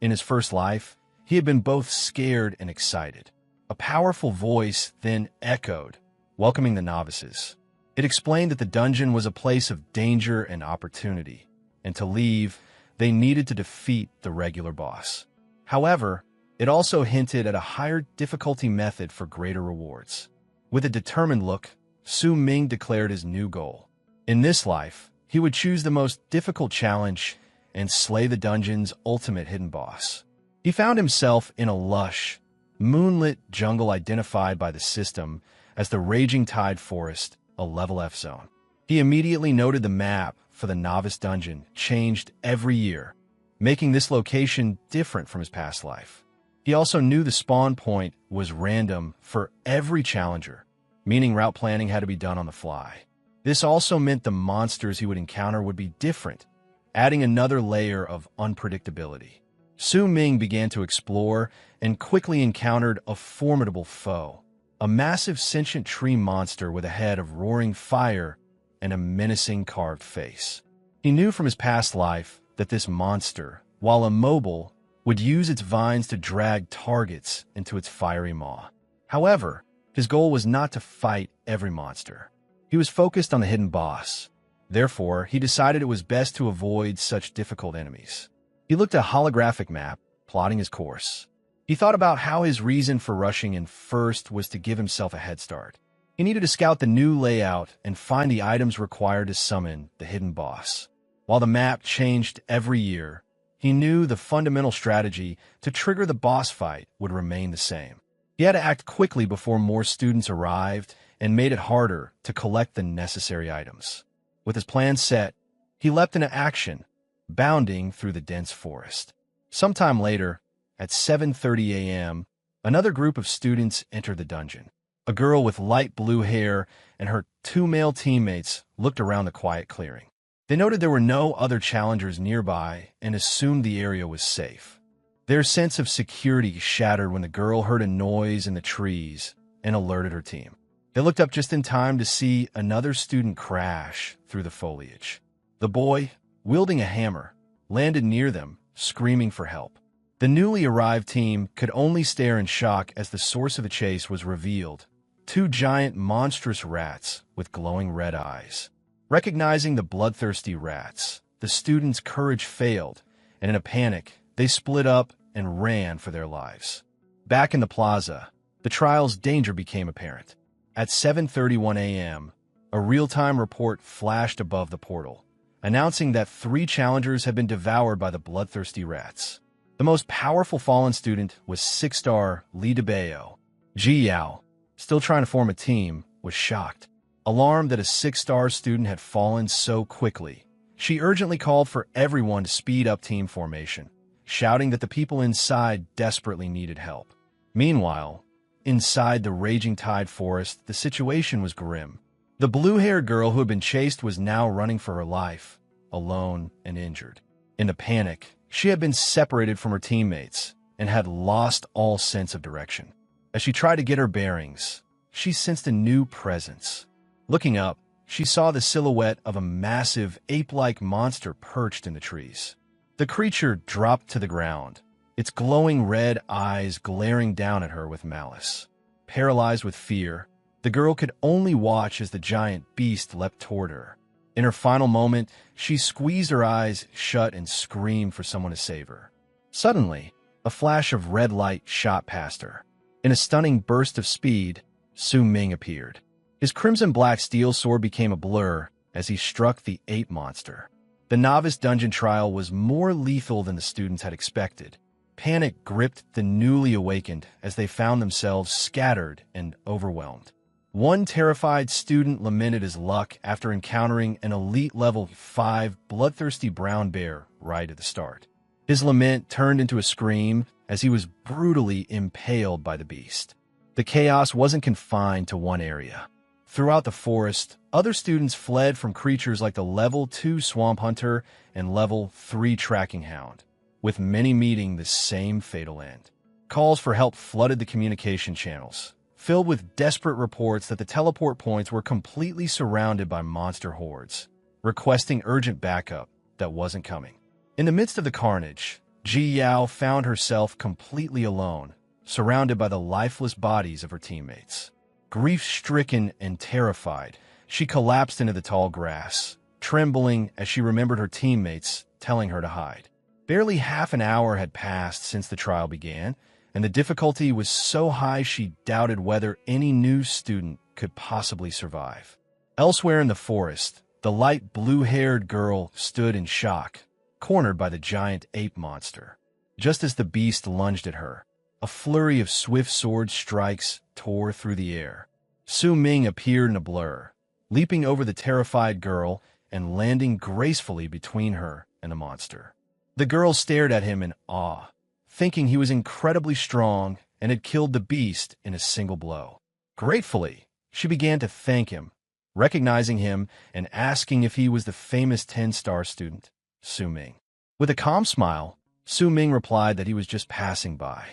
in his first life, he had been both scared and excited. A powerful voice then echoed, welcoming the novices. It explained that the dungeon was a place of danger and opportunity, and to leave, they needed to defeat the regular boss. However, it also hinted at a higher difficulty method for greater rewards. With a determined look, Su Ming declared his new goal. In this life, he would choose the most difficult challenge and slay the dungeon's ultimate hidden boss. He found himself in a lush, moonlit jungle identified by the system as the Raging Tide Forest, a level F zone. He immediately noted the map for the novice dungeon changed every year, making this location different from his past life. He also knew the spawn point was random for every challenger, meaning route planning had to be done on the fly. This also meant the monsters he would encounter would be different, adding another layer of unpredictability. Su Ming began to explore and quickly encountered a formidable foe, a massive sentient tree monster with a head of roaring fire and a menacing carved face. He knew from his past life that this monster, while immobile, would use its vines to drag targets into its fiery maw. However, his goal was not to fight every monster. He was focused on the hidden boss. Therefore, he decided it was best to avoid such difficult enemies. He looked at a holographic map, plotting his course. He thought about how his reason for rushing in first was to give himself a head start. He needed to scout the new layout and find the items required to summon the hidden boss. While the map changed every year, he knew the fundamental strategy to trigger the boss fight would remain the same. He had to act quickly before more students arrived and made it harder to collect the necessary items. With his plan set, he leapt into action, bounding through the dense forest. Sometime later, at 7:30 a.m., another group of students entered the dungeon. A girl with light blue hair and her two male teammates looked around the quiet clearing. They noted there were no other challengers nearby and assumed the area was safe. Their sense of security shattered when the girl heard a noise in the trees and alerted her team. They looked up just in time to see another student crash through the foliage. The boy, wielding a hammer, landed near them, screaming for help. The newly arrived team could only stare in shock as the source of the chase was revealed: two giant, monstrous rats with glowing red eyes. Recognizing the bloodthirsty rats, the students' courage failed, and in a panic, they split up and ran for their lives. Back in the plaza, the trial's danger became apparent. At 7:31 a.m., a real-time report flashed above the portal, announcing that 3 challengers had been devoured by the bloodthirsty rats. The most powerful fallen student was 6-star Li Debeo. Ji Yao, still trying to form a team, was shocked. Alarmed that a 6-star student had fallen so quickly, she urgently called for everyone to speed up team formation, shouting that the people inside desperately needed help. Meanwhile, inside the Raging Tide Forest, the situation was grim. The blue-haired girl who had been chased was now running for her life, alone and injured. In the panic, she had been separated from her teammates and had lost all sense of direction. As she tried to get her bearings, she sensed a new presence. Looking up, she saw the silhouette of a massive, ape-like monster perched in the trees. The creature dropped to the ground, its glowing red eyes glaring down at her with malice. Paralyzed with fear, the girl could only watch as the giant beast leapt toward her. In her final moment, she squeezed her eyes shut and screamed for someone to save her. Suddenly, a flash of red light shot past her. In a stunning burst of speed, Su Ming appeared. His crimson-black steel sword became a blur as he struck the ape monster. The novice dungeon trial was more lethal than the students had expected. Panic gripped the newly awakened as they found themselves scattered and overwhelmed. One terrified student lamented his luck after encountering an elite level 5 bloodthirsty brown bear right at the start. His lament turned into a scream as he was brutally impaled by the beast. The chaos wasn't confined to one area. Throughout the forest, other students fled from creatures like the level 2 swamp hunter and level 3 tracking hound, with many meeting the same fatal end. Calls for help flooded the communication channels, filled with desperate reports that the teleport points were completely surrounded by monster hordes, requesting urgent backup that wasn't coming. In the midst of the carnage, Ji Yao found herself completely alone, surrounded by the lifeless bodies of her teammates. Grief-stricken and terrified, she collapsed into the tall grass, trembling as she remembered her teammates telling her to hide. Barely half an hour had passed since the trial began, and the difficulty was so high she doubted whether any new student could possibly survive. Elsewhere in the forest, the light blue-haired girl stood in shock, cornered by the giant ape monster. Just as the beast lunged at her, a flurry of swift sword strikes tore through the air. Su Ming appeared in a blur, leaping over the terrified girl and landing gracefully between her and the monster. The girl stared at him in awe, thinking he was incredibly strong and had killed the beast in a single blow. Gratefully, she began to thank him, recognizing him and asking if he was the famous 10-star student, Su Ming. With a calm smile, Su Ming replied that he was just passing by.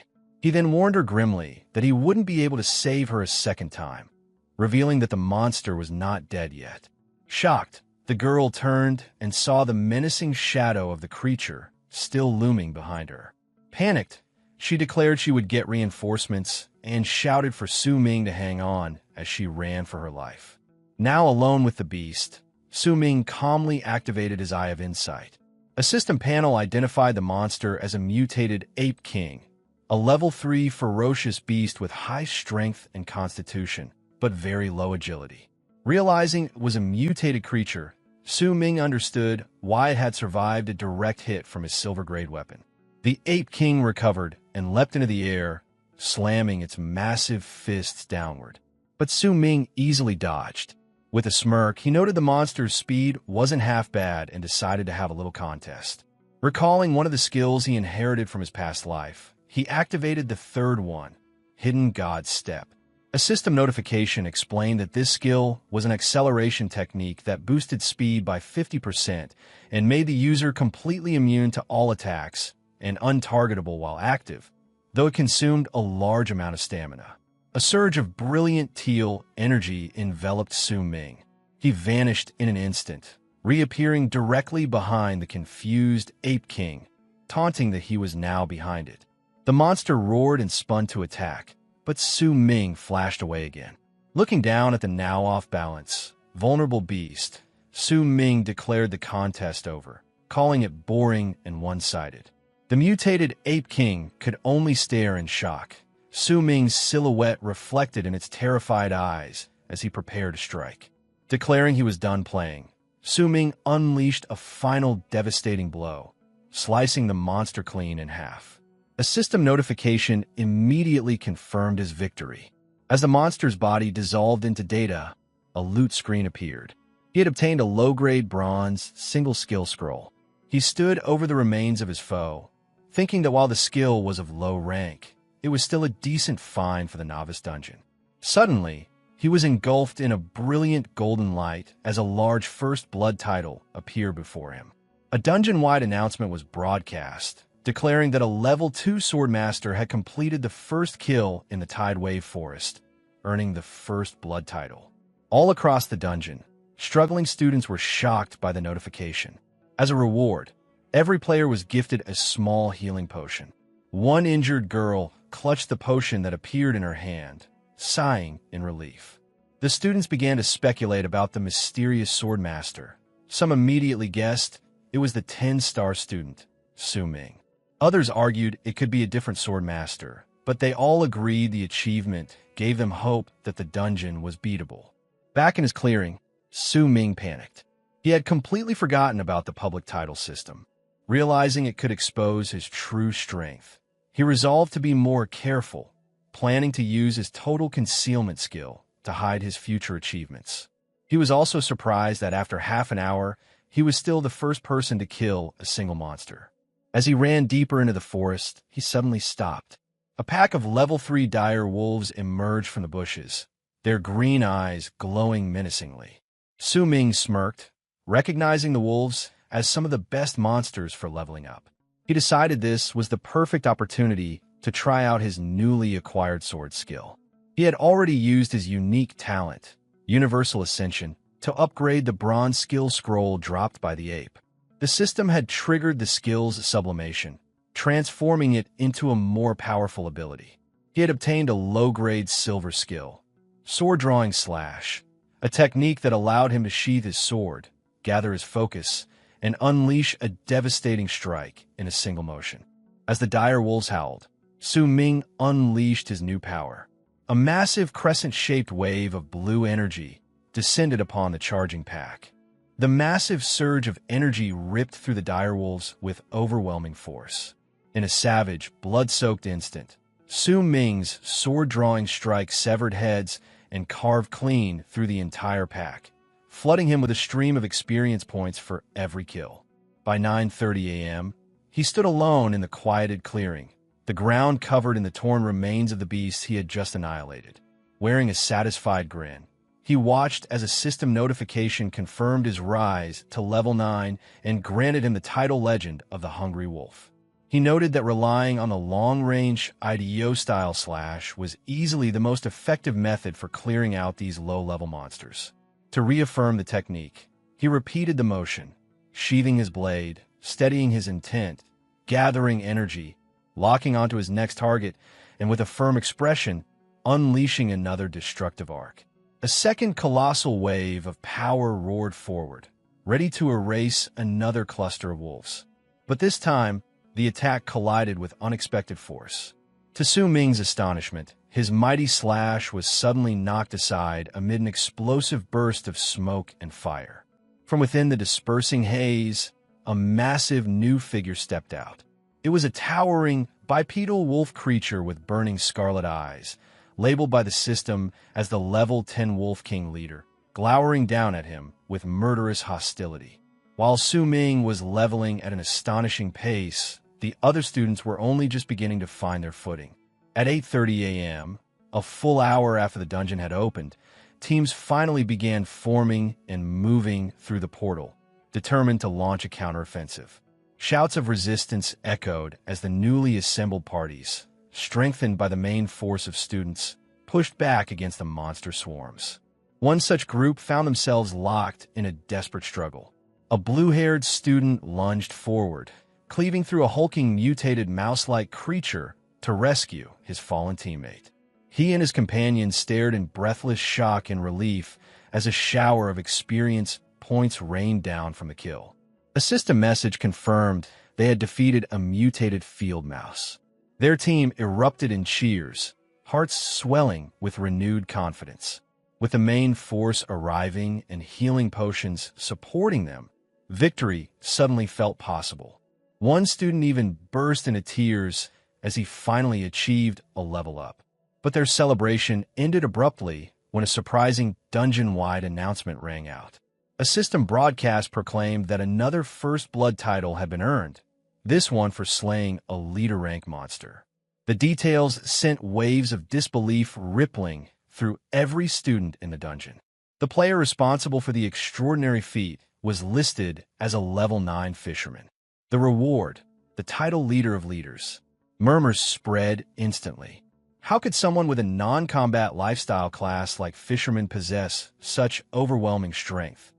He then warned her grimly that he wouldn't be able to save her a second time, revealing that the monster was not dead yet. Shocked, the girl turned and saw the menacing shadow of the creature still looming behind her. Panicked, she declared she would get reinforcements and shouted for Su Ming to hang on as she ran for her life. Now alone with the beast, Su Ming calmly activated his Eye of Insight. A system panel identified the monster as a mutated ape king, a level 3 ferocious beast with high strength and constitution, but very low agility. Realizing it was a mutated creature, Su Ming understood why it had survived a direct hit from his silver-grade weapon. The Ape King recovered and leapt into the air, slamming its massive fists downward. But Su Ming easily dodged. With a smirk, he noted the monster's speed wasn't half bad and decided to have a little contest. Recalling one of the skills he inherited from his past life, he activated the third one, Hidden God Step. A system notification explained that this skill was an acceleration technique that boosted speed by 50% and made the user completely immune to all attacks and untargetable while active, though it consumed a large amount of stamina. A surge of brilliant teal energy enveloped Su Ming. He vanished in an instant, reappearing directly behind the confused Ape King, taunting that he was now behind it. The monster roared and spun to attack, but Su Ming flashed away again. Looking down at the now off-balance, vulnerable beast, Su Ming declared the contest over, calling it boring and one-sided. The mutated Ape King could only stare in shock, Su Ming's silhouette reflected in its terrified eyes as he prepared to strike. Declaring he was done playing, Su Ming unleashed a final devastating blow, slicing the monster clean in half. A system notification immediately confirmed his victory. As the monster's body dissolved into data, a loot screen appeared. He had obtained a low-grade bronze single skill scroll. He stood over the remains of his foe, thinking that while the skill was of low rank, it was still a decent find for the novice dungeon. Suddenly, he was engulfed in a brilliant golden light as a large First Blood title appeared before him. A dungeon-wide announcement was broadcast, declaring that a level 2 swordmaster had completed the first kill in the Tidewave Forest, earning the first blood title. All across the dungeon, struggling students were shocked by the notification. As a reward, every player was gifted a small healing potion. One injured girl clutched the potion that appeared in her hand, sighing in relief. The students began to speculate about the mysterious swordmaster. Some immediately guessed it was the 10-star student, Su Ming. Others argued it could be a different swordmaster, but they all agreed the achievement gave them hope that the dungeon was beatable. Back in his clearing, Su Ming panicked. He had completely forgotten about the public title system. Realizing it could expose his true strength, he resolved to be more careful, planning to use his total concealment skill to hide his future achievements. He was also surprised that after half an hour, he was still the first person to kill a single monster. As he ran deeper into the forest, he suddenly stopped. A pack of level 3 dire wolves emerged from the bushes, their green eyes glowing menacingly. Su Ming smirked, recognizing the wolves as some of the best monsters for leveling up. He decided this was the perfect opportunity to try out his newly acquired sword skill. He had already used his unique talent, Universal Ascension, to upgrade the bronze skill scroll dropped by the ape. The system had triggered the skill's sublimation, transforming it into a more powerful ability. He had obtained a low-grade silver skill, Sword Drawing Slash, a technique that allowed him to sheath his sword, gather his focus, and unleash a devastating strike in a single motion. As the dire wolves howled, Su Ming unleashed his new power. A massive crescent-shaped wave of blue energy descended upon the charging pack. The massive surge of energy ripped through the direwolves with overwhelming force. In a savage, blood-soaked instant, Su Ming's sword-drawing strike severed heads and carved clean through the entire pack, flooding him with a stream of experience points for every kill. By 9:30 a.m., he stood alone in the quieted clearing, the ground covered in the torn remains of the beast he had just annihilated. Wearing a satisfied grin, he watched as a system notification confirmed his rise to level 9 and granted him the title legend of the Hungry Wolf. He noted that relying on the long-range IDO-style slash was easily the most effective method for clearing out these low-level monsters. To reaffirm the technique, he repeated the motion, sheathing his blade, steadying his intent, gathering energy, locking onto his next target, and with a firm expression, unleashing another destructive arc. A second colossal wave of power roared forward, ready to erase another cluster of wolves. But this time, the attack collided with unexpected force. To Su Ming's astonishment, his mighty slash was suddenly knocked aside amid an explosive burst of smoke and fire. From within the dispersing haze, a massive new figure stepped out. It was a towering, bipedal wolf creature with burning scarlet eyes, labeled by the system as the Level 10 Wolf King leader, glowering down at him with murderous hostility. While Su Ming was leveling at an astonishing pace, the other students were only just beginning to find their footing. At 8:30 a.m., a full hour after the dungeon had opened, teams finally began forming and moving through the portal, determined to launch a counteroffensive. Shouts of resistance echoed as the newly assembled parties, strengthened by the main force of students, pushed back against the monster swarms. One such group found themselves locked in a desperate struggle. A blue-haired student lunged forward, cleaving through a hulking mutated mouse-like creature to rescue his fallen teammate. He and his companions stared in breathless shock and relief as a shower of experience points rained down from the kill. A system message confirmed they had defeated a mutated field mouse. Their team erupted in cheers, hearts swelling with renewed confidence. With the main force arriving and healing potions supporting them, victory suddenly felt possible. One student even burst into tears as he finally achieved a level up. But their celebration ended abruptly when a surprising dungeon-wide announcement rang out. A system broadcast proclaimed that another First Blood title had been earned, this one for slaying a leader-rank monster. The details sent waves of disbelief rippling through every student in the dungeon. The player responsible for the extraordinary feat was listed as a level 9 fisherman. The reward, the title leader of leaders. Murmurs spread instantly. How could someone with a non-combat lifestyle class like fisherman possess such overwhelming strength?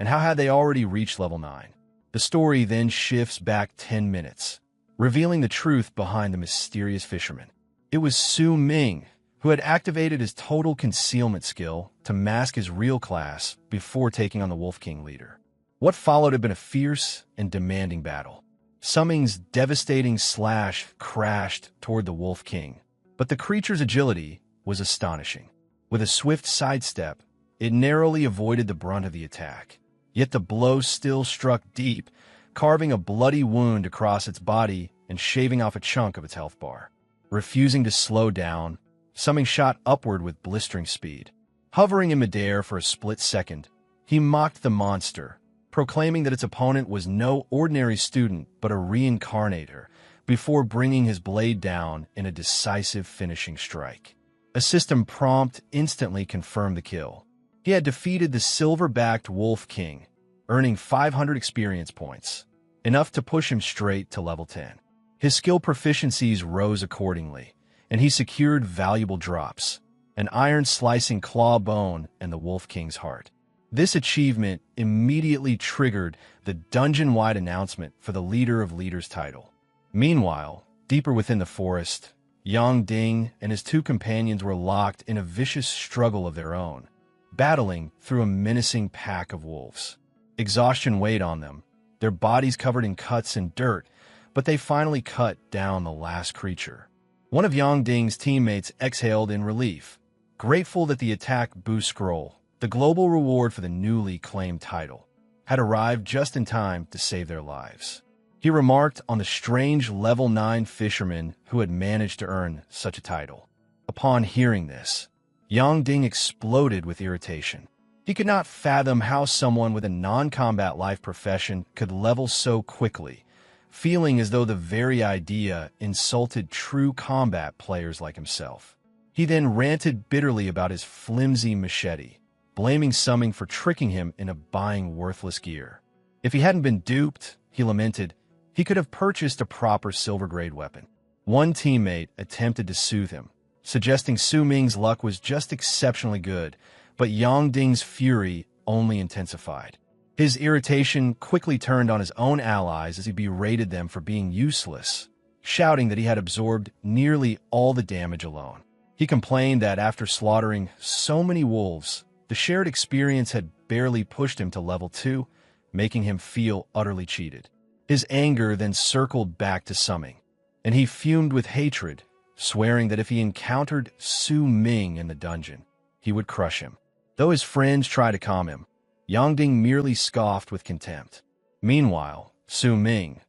And how had they already reached level 9? The story then shifts back 10 minutes, revealing the truth behind the mysterious fisherman. It was Su Ming, who had activated his total concealment skill to mask his real class before taking on the Wolf King leader. What followed had been a fierce and demanding battle. Su Ming's devastating slash crashed toward the Wolf King, but the creature's agility was astonishing. With a swift sidestep, it narrowly avoided the brunt of the attack. Yet the blow still struck deep, carving a bloody wound across its body and shaving off a chunk of its health bar. Refusing to slow down, Su Ming shot upward with blistering speed. Hovering in midair for a split second, he mocked the monster, proclaiming that its opponent was no ordinary student but a reincarnator, before bringing his blade down in a decisive finishing strike. A system prompt instantly confirmed the kill. He had defeated the silver-backed Wolf King, earning 500 experience points, enough to push him straight to level 10. His skill proficiencies rose accordingly, and he secured valuable drops, an iron-slicing claw bone and the Wolf King's heart. This achievement immediately triggered the dungeon-wide announcement for the Leader of Leaders title. Meanwhile, deeper within the forest, Yang Ding and his two companions were locked in a vicious struggle of their own, battling through a menacing pack of wolves. Exhaustion weighed on them, their bodies covered in cuts and dirt, but they finally cut down the last creature. One of Yang Ding's teammates exhaled in relief, grateful that the attack boost scroll, the global reward for the newly claimed title, had arrived just in time to save their lives. He remarked on the strange level 9 fisherman who had managed to earn such a title. Upon hearing this, Yang Ding exploded with irritation. He could not fathom how someone with a non-combat life profession could level so quickly, feeling as though the very idea insulted true combat players like himself. He then ranted bitterly about his flimsy machete, blaming Su Ming for tricking him into buying worthless gear. If he hadn't been duped, he lamented, he could have purchased a proper silver-grade weapon. One teammate attempted to soothe him, suggesting Su Ming's luck was just exceptionally good, but Yang Ding's fury only intensified. His irritation quickly turned on his own allies as he berated them for being useless, shouting that he had absorbed nearly all the damage alone. He complained that after slaughtering so many wolves, the shared experience had barely pushed him to level 2, making him feel utterly cheated. His anger then circled back to Su Ming, and he fumed with hatred, swearing that if he encountered Su Ming in the dungeon, he would crush him. Though his friends tried to calm him, Yang Ding merely scoffed with contempt. Meanwhile, Su Ming,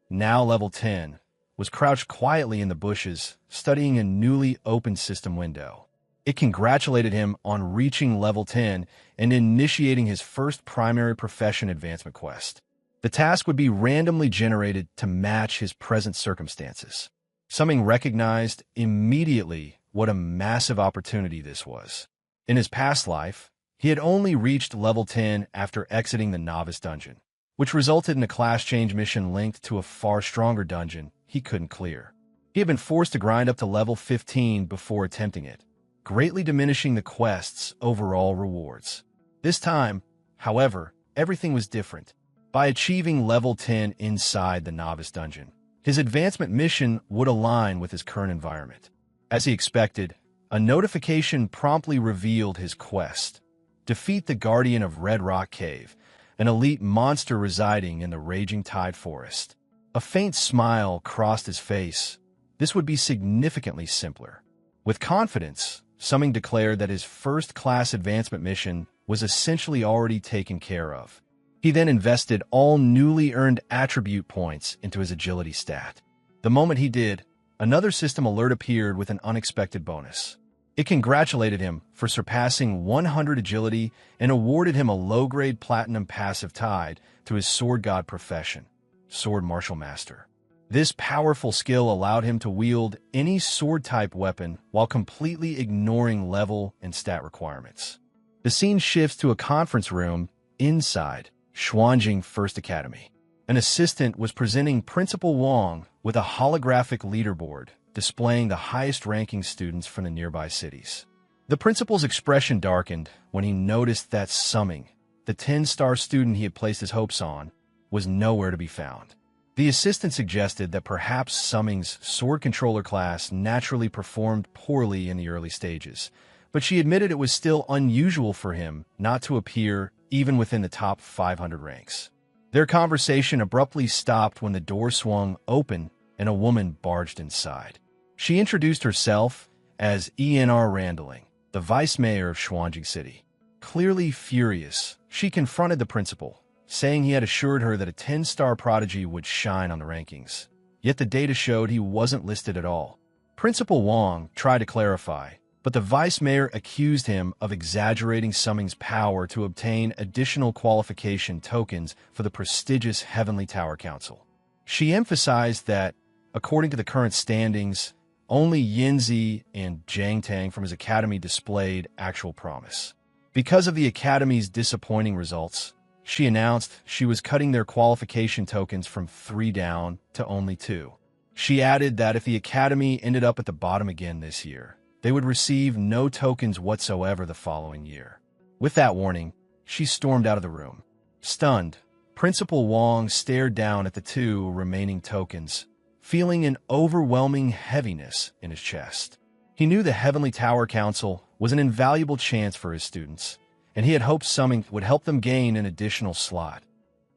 now level 10, was crouched quietly in the bushes, studying a newly opened system window. It congratulated him on reaching level 10 and initiating his first primary profession advancement quest. The task would be randomly generated to match his present circumstances. Su Ming recognized immediately what a massive opportunity this was. In his past life, he had only reached level 10 after exiting the novice dungeon, which resulted in a class change mission linked to a far stronger dungeon he couldn't clear. He had been forced to grind up to level 15 before attempting it, greatly diminishing the quest's overall rewards. This time, however, everything was different. By achieving level 10 inside the novice dungeon, his advancement mission would align with his current environment. As he expected, a notification promptly revealed his quest: defeat the Guardian of Red Rock Cave, an elite monster residing in the Raging Tide Forest. A faint smile crossed his face. This would be significantly simpler. With confidence, Su Ming declared that his first-class advancement mission was essentially already taken care of. He then invested all newly earned attribute points into his agility stat. The moment he did, another system alert appeared with an unexpected bonus. It congratulated him for surpassing 100 agility and awarded him a low-grade platinum passive tied to his sword god profession, Sword Martial Master. This powerful skill allowed him to wield any sword-type weapon while completely ignoring level and stat requirements. The scene shifts to a conference room inside, Xuanjing First Academy. An assistant was presenting Principal Wang with a holographic leaderboard displaying the highest-ranking students from the nearby cities. The principal's expression darkened when he noticed that Summing, the 10-star student he had placed his hopes on, was nowhere to be found. The assistant suggested that perhaps Summing's sword controller class naturally performed poorly in the early stages, but she admitted it was still unusual for him not to appear even within the top 500 ranks. Their conversation abruptly stopped when the door swung open and a woman barged inside. She introduced herself as Enr Randling, the vice mayor of Xuanjing City. Clearly furious, she confronted the principal, saying he had assured her that a 10-star prodigy would shine on the rankings. Yet the data showed he wasn't listed at all. Principal Wang tried to clarify, but the vice mayor accused him of exaggerating Summing's power to obtain additional qualification tokens for the prestigious Heavenly Tower Council. She emphasized that, according to the current standings, only Yinzi and Zhang Tang from his academy displayed actual promise. Because of the academy's disappointing results, she announced she was cutting their qualification tokens from 3 down to only 2. She added that if the academy ended up at the bottom again this year, they would receive no tokens whatsoever the following year. With that warning, she stormed out of the room. Stunned, Principal Wang stared down at the 2 remaining tokens, feeling an overwhelming heaviness in his chest. He knew the Heavenly Tower Council was an invaluable chance for his students, and he had hoped Summing would help them gain an additional slot,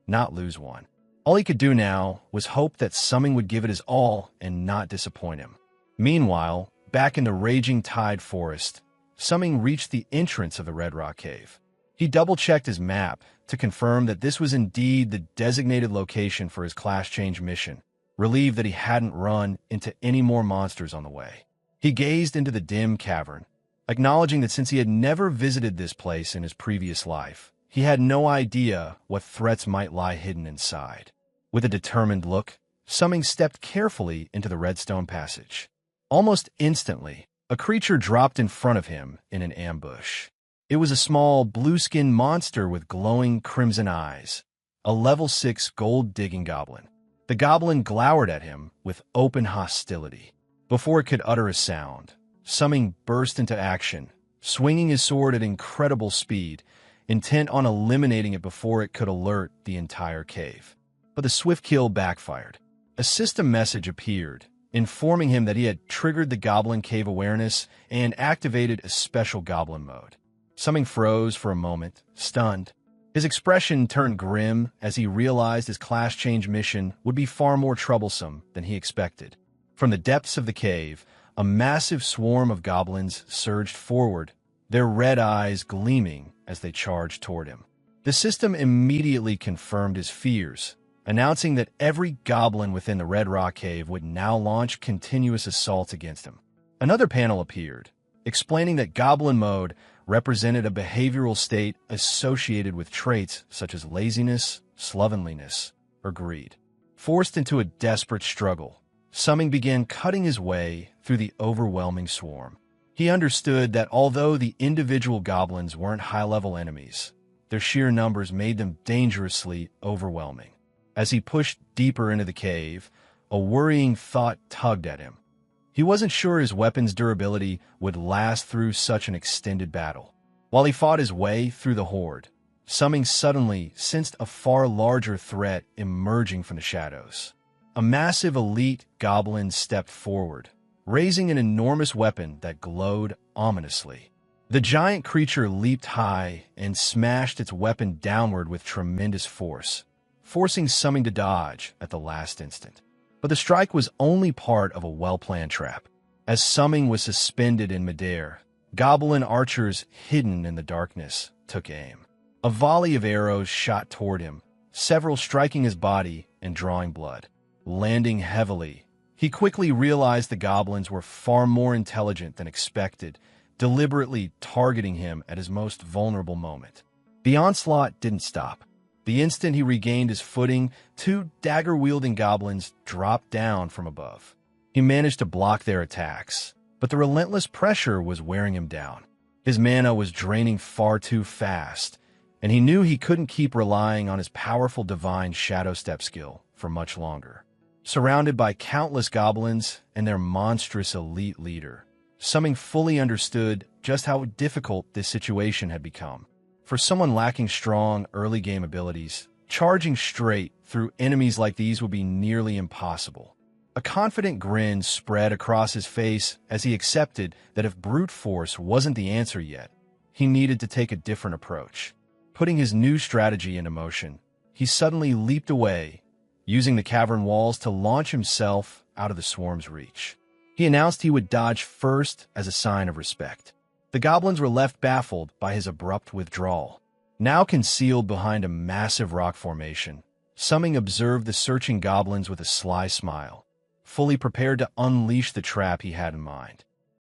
not lose one. All he could do now was hope that Summing would give it his all and not disappoint him. Meanwhile, back in the Raging Tide Forest, Summing reached the entrance of the Red Rock Cave. He double-checked his map to confirm that this was indeed the designated location for his class change mission, relieved that he hadn't run into any more monsters on the way. He gazed into the dim cavern, acknowledging that since he had never visited this place in his previous life, he had no idea what threats might lie hidden inside. With a determined look, Summing stepped carefully into the redstone passage. Almost instantly, a creature dropped in front of him in an ambush. It was a small, blue-skinned monster with glowing crimson eyes, a level 6 gold-digging goblin. The goblin glowered at him with open hostility. Before it could utter a sound, Summing burst into action, swinging his sword at incredible speed, intent on eliminating it before it could alert the entire cave. But the swift kill backfired. A system message appeared, informing him that he had triggered the Goblin Cave awareness and activated a special Goblin mode. Summing froze for a moment, stunned. His expression turned grim as he realized his class change mission would be far more troublesome than he expected. From the depths of the cave, a massive swarm of goblins surged forward, their red eyes gleaming as they charged toward him. The system immediately confirmed his fears, announcing that every goblin within the Red Rock Cave would now launch continuous assaults against him. Another panel appeared, explaining that Goblin Mode represented a behavioral state associated with traits such as laziness, slovenliness, or greed. Forced into a desperate struggle, Summing began cutting his way through the overwhelming swarm. He understood that although the individual goblins weren't high-level enemies, their sheer numbers made them dangerously overwhelming. As he pushed deeper into the cave, a worrying thought tugged at him. He wasn't sure his weapon's durability would last through such an extended battle. While he fought his way through the horde, Summing suddenly sensed a far larger threat emerging from the shadows. A massive elite goblin stepped forward, raising an enormous weapon that glowed ominously. The giant creature leaped high and smashed its weapon downward with tremendous force, forcing Summing to dodge at the last instant. But the strike was only part of a well-planned trap. As Summing was suspended in midair, goblin archers hidden in the darkness took aim. A volley of arrows shot toward him, several striking his body and drawing blood. Landing heavily, he quickly realized the goblins were far more intelligent than expected, deliberately targeting him at his most vulnerable moment. The onslaught didn't stop. The instant he regained his footing, 2 dagger-wielding goblins dropped down from above. He managed to block their attacks, but the relentless pressure was wearing him down. His mana was draining far too fast, and he knew he couldn't keep relying on his powerful divine shadow step skill for much longer. Surrounded by countless goblins and their monstrous elite leader, Summing fully understood just how difficult this situation had become. For someone lacking strong early game abilities, charging straight through enemies like these would be nearly impossible. A confident grin spread across his face as he accepted that if brute force wasn't the answer yet, he needed to take a different approach. Putting his new strategy into motion, he suddenly leaped away, using the cavern walls to launch himself out of the swarm's reach. He announced he would dodge first as a sign of respect. The goblins were left baffled by his abrupt withdrawal. Now concealed behind a massive rock formation, Summing observed the searching goblins with a sly smile, fully prepared to unleash the trap he had in mind.